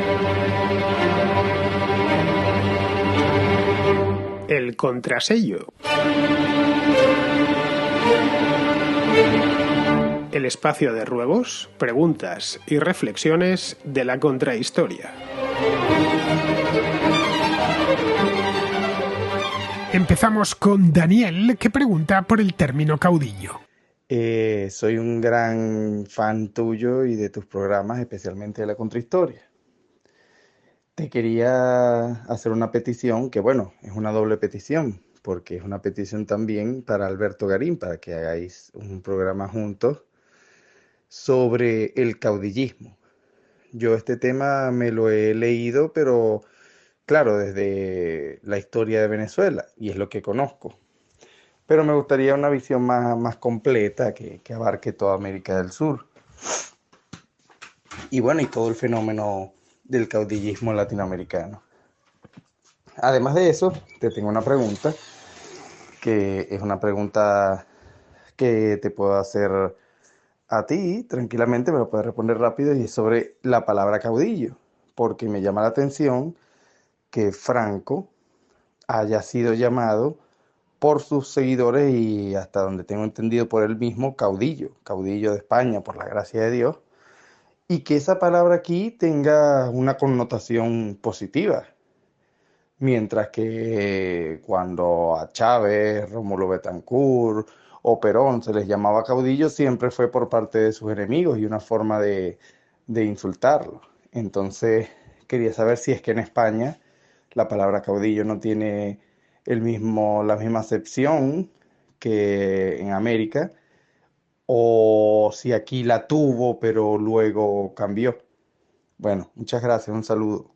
Speaker 1: El contrasello. El espacio de ruegos, preguntas y reflexiones de la contrahistoria.
Speaker 2: Empezamos con Daniel, que pregunta por el término caudillo.
Speaker 3: Soy un gran fan tuyo y de tus programas, especialmente de la contrahistoria. Te quería hacer una petición, que es una doble petición, porque es una petición también para Alberto Garín, para que hagáis un programa juntos sobre el caudillismo. Yo este tema me lo he leído, pero claro, desde la historia de Venezuela, y es lo que conozco. Pero me gustaría una visión más completa que abarque toda América del Sur. Y todo el fenómeno del caudillismo latinoamericano. Además de eso, te tengo una pregunta, que es una pregunta que te puedo hacer a ti, tranquilamente, me lo puedes responder rápido, y es sobre la palabra caudillo, porque me llama la atención que Franco haya sido llamado por sus seguidores y hasta donde tengo entendido por él mismo, caudillo de España, por la gracia de Dios, y que esa palabra aquí tenga una connotación positiva, mientras que cuando a Chávez, Rómulo Betancourt o Perón se les llamaba caudillo, siempre fue por parte de sus enemigos y una forma de insultarlos. Entonces quería saber si es que en España la palabra caudillo no tiene la misma acepción que en América, o si aquí la tuvo pero luego cambió. Muchas gracias, un saludo.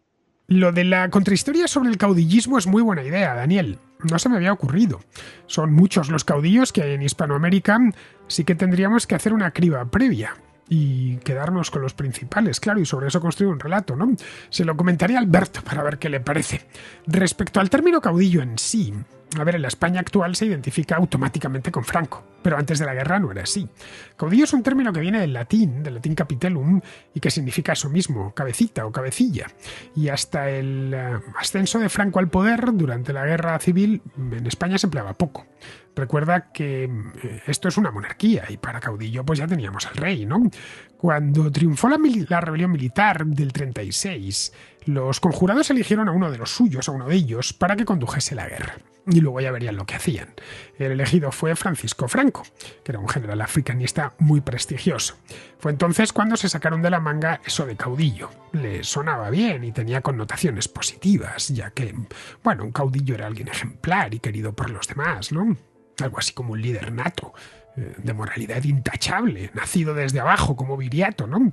Speaker 2: Lo de la contrahistoria sobre el caudillismo es muy buena idea, Daniel. No se me había ocurrido. Son muchos los caudillos que hay en Hispanoamérica, sí que tendríamos que hacer una criba previa. y quedarnos con los principales, claro, y sobre eso construir un relato, ¿no? Se lo comentaría a Alberto para ver qué le parece. Respecto al término caudillo en sí, a ver, en la España actual se identifica automáticamente con Franco, pero antes de la guerra no era así. Caudillo es un término que viene del latín capitellum, y que significa eso mismo, cabecita o cabecilla. Y hasta el ascenso de Franco al poder durante la guerra civil en España se empleaba poco. Recuerda que esto es una monarquía y para caudillo pues ya teníamos al rey, ¿no? Cuando triunfó la rebelión militar del 36, los conjurados eligieron a uno de los suyos, a uno de ellos, para que condujese la guerra. Y luego ya verían lo que hacían. El elegido fue Francisco Franco, que era un general africanista muy prestigioso. Fue entonces cuando se sacaron de la manga eso de caudillo. Le sonaba bien y tenía connotaciones positivas, ya que, bueno, un caudillo era alguien ejemplar y querido por los demás, ¿no? Algo así como un líder nato, de moralidad intachable, nacido desde abajo como Viriato, ¿no?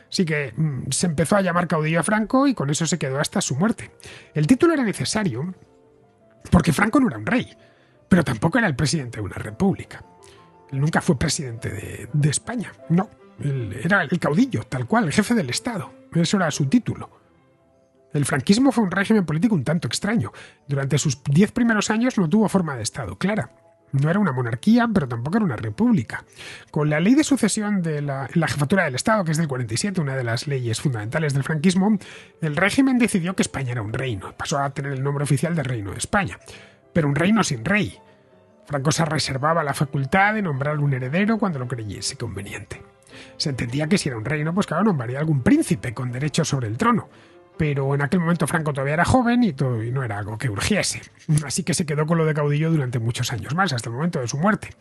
Speaker 2: Así que se empezó a llamar caudillo a Franco y con eso se quedó hasta su muerte. El título era necesario porque Franco no era un rey, pero tampoco era el presidente de una república. Él nunca fue presidente de España, no. Él era el caudillo, tal cual, el jefe del Estado. Eso era su título. El franquismo fue un régimen político un tanto extraño. Durante sus 10 primeros años no tuvo forma de Estado clara. No era una monarquía, pero tampoco era una república. Con la ley de sucesión de la jefatura del Estado, que es del 47, una de las leyes fundamentales del franquismo, el régimen decidió que España era un reino. Pasó a tener el nombre oficial de Reino de España. Pero un reino sin rey. Franco se reservaba la facultad de nombrar un heredero cuando lo creyese conveniente. Se entendía que si era un reino, pues claro, nombraría algún príncipe con derecho sobre el trono. Pero en aquel momento Franco todavía era joven y no era algo que urgiese. Así que se quedó con lo de caudillo durante muchos años más, hasta el momento de su muerte.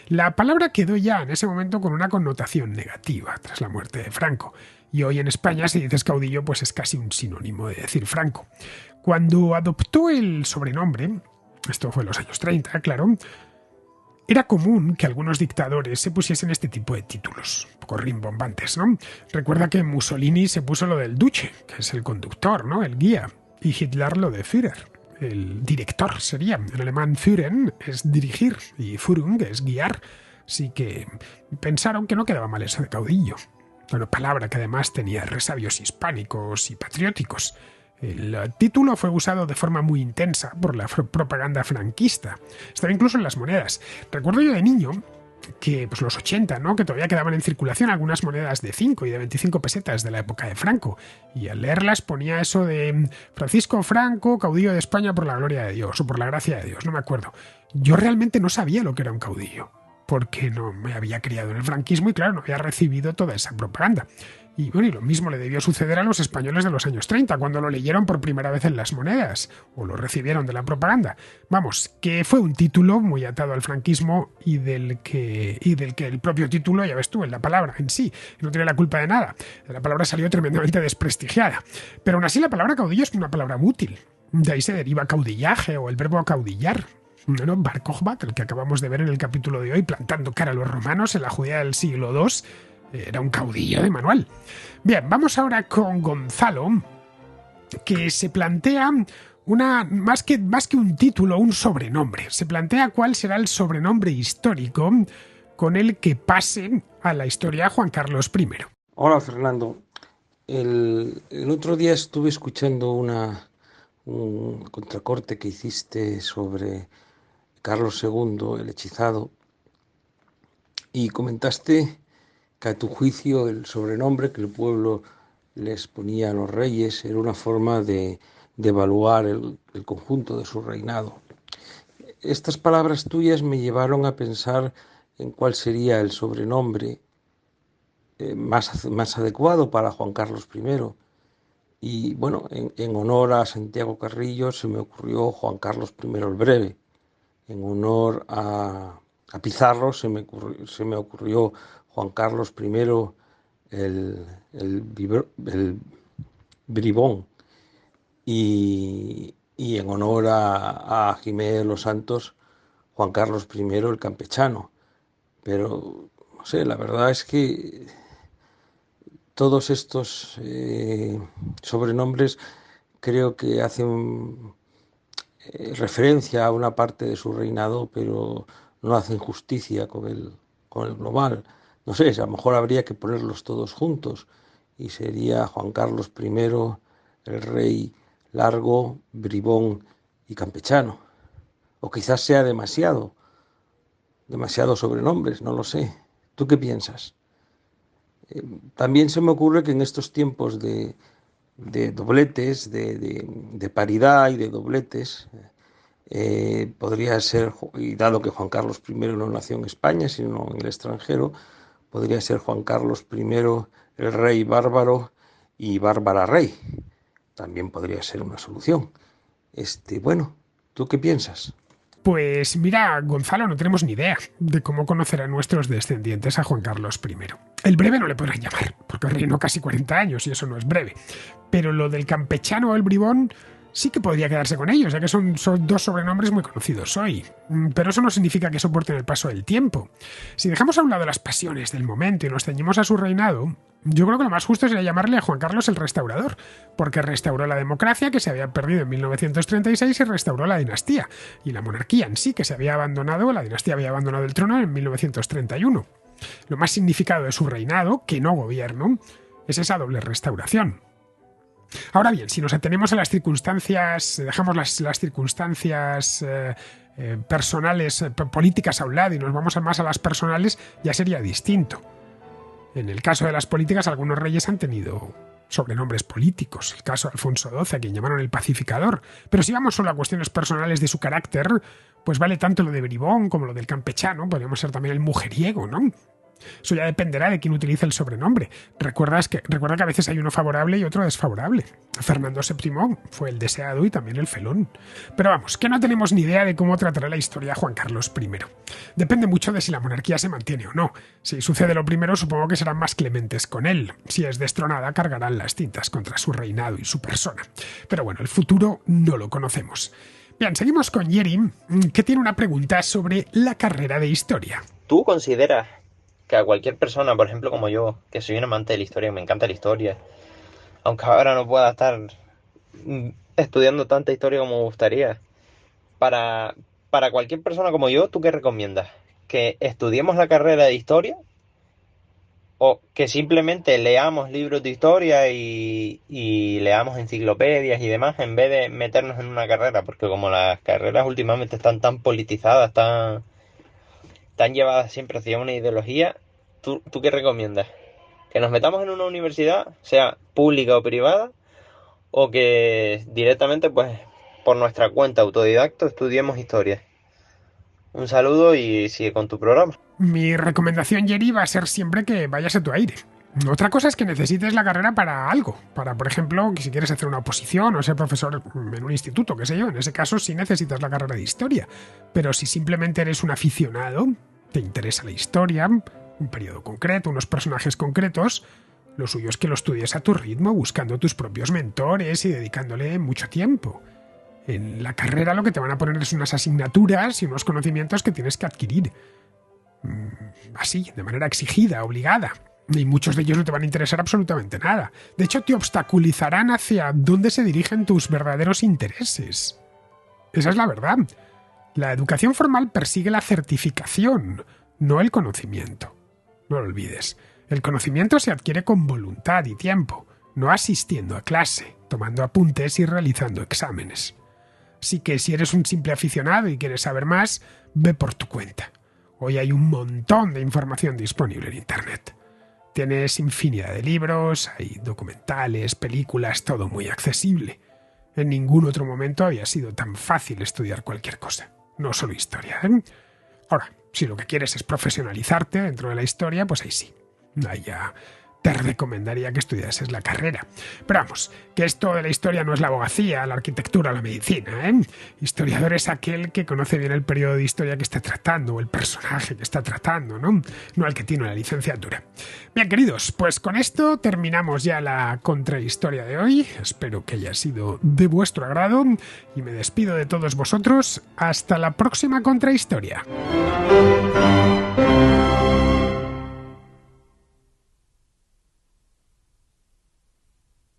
Speaker 2: La palabra quedó ya en ese momento con una connotación negativa tras la muerte de Franco. Y hoy en España, si dices caudillo, pues es casi un sinónimo de decir Franco. Cuando adoptó el sobrenombre, esto fue en los años 30, claro, era común que algunos dictadores se pusiesen este tipo de títulos, un poco rimbombantes, ¿no? Recuerda que Mussolini se puso lo del Duce, que es el conductor, ¿no? El guía, y Hitler lo de Führer, el director sería. En alemán Führen es dirigir y Führung es guiar, así que pensaron que no quedaba mal eso de caudillo. Una palabra que además tenía resabios hispánicos y patrióticos. El título fue usado de forma muy intensa por la propaganda franquista. Estaba incluso en las monedas. Recuerdo yo de niño que pues los 80, ¿no? Que todavía quedaban en circulación algunas monedas de 5 y de 25 pesetas de la época de Franco. Y al leerlas ponía eso de Francisco Franco, caudillo de España por la gloria de Dios o por la gracia de Dios, no me acuerdo. Yo realmente no sabía lo que era un caudillo, porque no me había criado en el franquismo y claro, no había recibido toda esa propaganda. Y bueno, y lo mismo le debió suceder a los españoles de los años 30, cuando lo leyeron por primera vez en las monedas, o lo recibieron de la propaganda. Vamos, que fue un título muy atado al franquismo y del que el propio título, ya ves tú, en la palabra en sí, no tiene la culpa de nada. La palabra salió tremendamente desprestigiada. Pero aún así la palabra caudillo es una palabra útil. De ahí se deriva caudillaje o el verbo acaudillar. ¿No? Bar Kokhba, el que acabamos de ver en el capítulo de hoy, plantando cara a los romanos en la Judea del siglo II, era un caudillo de manual. Bien, vamos ahora con Gonzalo, que se plantea más que un título, un sobrenombre. Se plantea cuál será el sobrenombre histórico con el que pase a la historia Juan Carlos I.
Speaker 4: Hola, Fernando. El otro día estuve escuchando un contracorte que hiciste sobre Carlos II, el hechizado, y comentaste que a tu juicio el sobrenombre que el pueblo les ponía a los reyes era una forma de evaluar el conjunto de su reinado. Estas palabras tuyas me llevaron a pensar en cuál sería el sobrenombre más adecuado para Juan Carlos I. Y bueno, en honor a Santiago Carrillo se me ocurrió Juan Carlos I el Breve. En honor a Pizarro se me ocurrió Juan Carlos I el Bribón. Y en honor a Jiménez de los Santos, Juan Carlos I el Campechano. Pero, no sé, la verdad es que todos estos sobrenombres creo que hacen referencia a una parte de su reinado, pero no hacen justicia con el global. No sé, a lo mejor habría que ponerlos todos juntos y sería Juan Carlos I, el rey largo, bribón y campechano. O quizás sea demasiados sobrenombres, no lo sé. ¿Tú qué piensas? También se me ocurre que en estos tiempos de dobletes, de paridad y de dobletes, podría ser, y dado que Juan Carlos I no nació en España, sino en el extranjero, podría ser Juan Carlos I el rey bárbaro y Bárbara rey. También podría ser una solución. Bueno, ¿tú qué piensas?
Speaker 2: Pues mira, Gonzalo, no tenemos ni idea de cómo conocerán nuestros descendientes a Juan Carlos I. El breve no le podrán llamar, porque reinó casi 40 años y eso no es breve. Pero lo del campechano o el bribón sí que podría quedarse con ellos, ya que son dos sobrenombres muy conocidos hoy. Pero eso no significa que soporten el paso del tiempo. Si dejamos a un lado las pasiones del momento y nos ceñimos a su reinado, yo creo que lo más justo sería llamarle a Juan Carlos el Restaurador, porque restauró la democracia que se había perdido en 1936 y restauró la dinastía, y la monarquía en sí, que se había abandonado, la dinastía había abandonado el trono en 1931. Lo más significado de su reinado, que no gobierno, es esa doble restauración. Ahora bien, si nos atenemos a las circunstancias, dejamos las circunstancias personales, políticas a un lado y nos vamos más a las personales, ya sería distinto. En el caso de las políticas, algunos reyes han tenido sobrenombres políticos. El caso de Alfonso XII, a quien llamaron el pacificador. Pero si vamos solo a cuestiones personales de su carácter, pues vale tanto lo de bribón como lo del campechano. Podríamos ser también el mujeriego, ¿no? Eso ya dependerá de quién utilice el sobrenombre. Recuerda que a veces hay uno favorable y otro desfavorable. Fernando VII fue el deseado y también el felón. Pero vamos, que no tenemos ni idea de cómo tratará la historia Juan Carlos I. Depende mucho de si la monarquía se mantiene o no. Si sucede lo primero, supongo que serán más clementes con él. Si es destronada, cargarán las tintas contra su reinado y su persona. Pero bueno, el futuro no lo conocemos. Bien, seguimos con Yeri, que tiene una pregunta sobre la carrera de historia.
Speaker 5: ¿Tú consideras que a cualquier persona, por ejemplo como yo, que soy un amante de la historia, me encanta la historia, aunque ahora no pueda estar estudiando tanta historia como me gustaría, para cualquier persona como yo, ¿tú qué recomiendas? ¿Que estudiemos la carrera de historia? ¿O que simplemente leamos libros de historia y leamos enciclopedias y demás en vez de meternos en una carrera? Porque como las carreras últimamente están tan politizadas, tan llevadas siempre hacia una ideología, ¿tú qué recomiendas? ¿Que nos metamos en una universidad, sea pública o privada, o que directamente, pues, por nuestra cuenta autodidacta, estudiemos historia? Un saludo y sigue con tu programa.
Speaker 2: Mi recomendación, Yeri, va a ser siempre que vayas a tu aire. Otra cosa es que necesites la carrera para algo. Para, por ejemplo, que si quieres hacer una oposición o ser profesor en un instituto, qué sé yo. En ese caso sí necesitas la carrera de historia. Pero si simplemente eres un aficionado, te interesa la historia, un periodo concreto, unos personajes concretos, lo suyo es que lo estudies a tu ritmo, buscando tus propios mentores y dedicándole mucho tiempo. En la carrera lo que te van a poner es unas asignaturas y unos conocimientos que tienes que adquirir. Así, de manera exigida, obligada. Y muchos de ellos no te van a interesar absolutamente nada. De hecho, te obstaculizarán hacia dónde se dirigen tus verdaderos intereses. Esa es la verdad. La educación formal persigue la certificación, no el conocimiento. No lo olvides. El conocimiento se adquiere con voluntad y tiempo, no asistiendo a clase, tomando apuntes y realizando exámenes. Así que si eres un simple aficionado y quieres saber más, ve por tu cuenta. Hoy hay un montón de información disponible en Internet. Tienes infinidad de libros, hay documentales, películas, todo muy accesible. En ningún otro momento había sido tan fácil estudiar cualquier cosa, no solo historia, ¿eh? Ahora, si lo que quieres es profesionalizarte dentro de la historia, pues ahí sí. Ahí ya te recomendaría que estudiases la carrera. Pero vamos, que esto de la historia no es la abogacía, la arquitectura o la medicina, ¿eh? Historiador es aquel que conoce bien el periodo de historia que está tratando o el personaje que está tratando, ¿no? No el que tiene la licenciatura. Bien, queridos, pues con esto terminamos ya la contrahistoria de hoy. Espero que haya sido de vuestro agrado y me despido de todos vosotros. Hasta la próxima contrahistoria.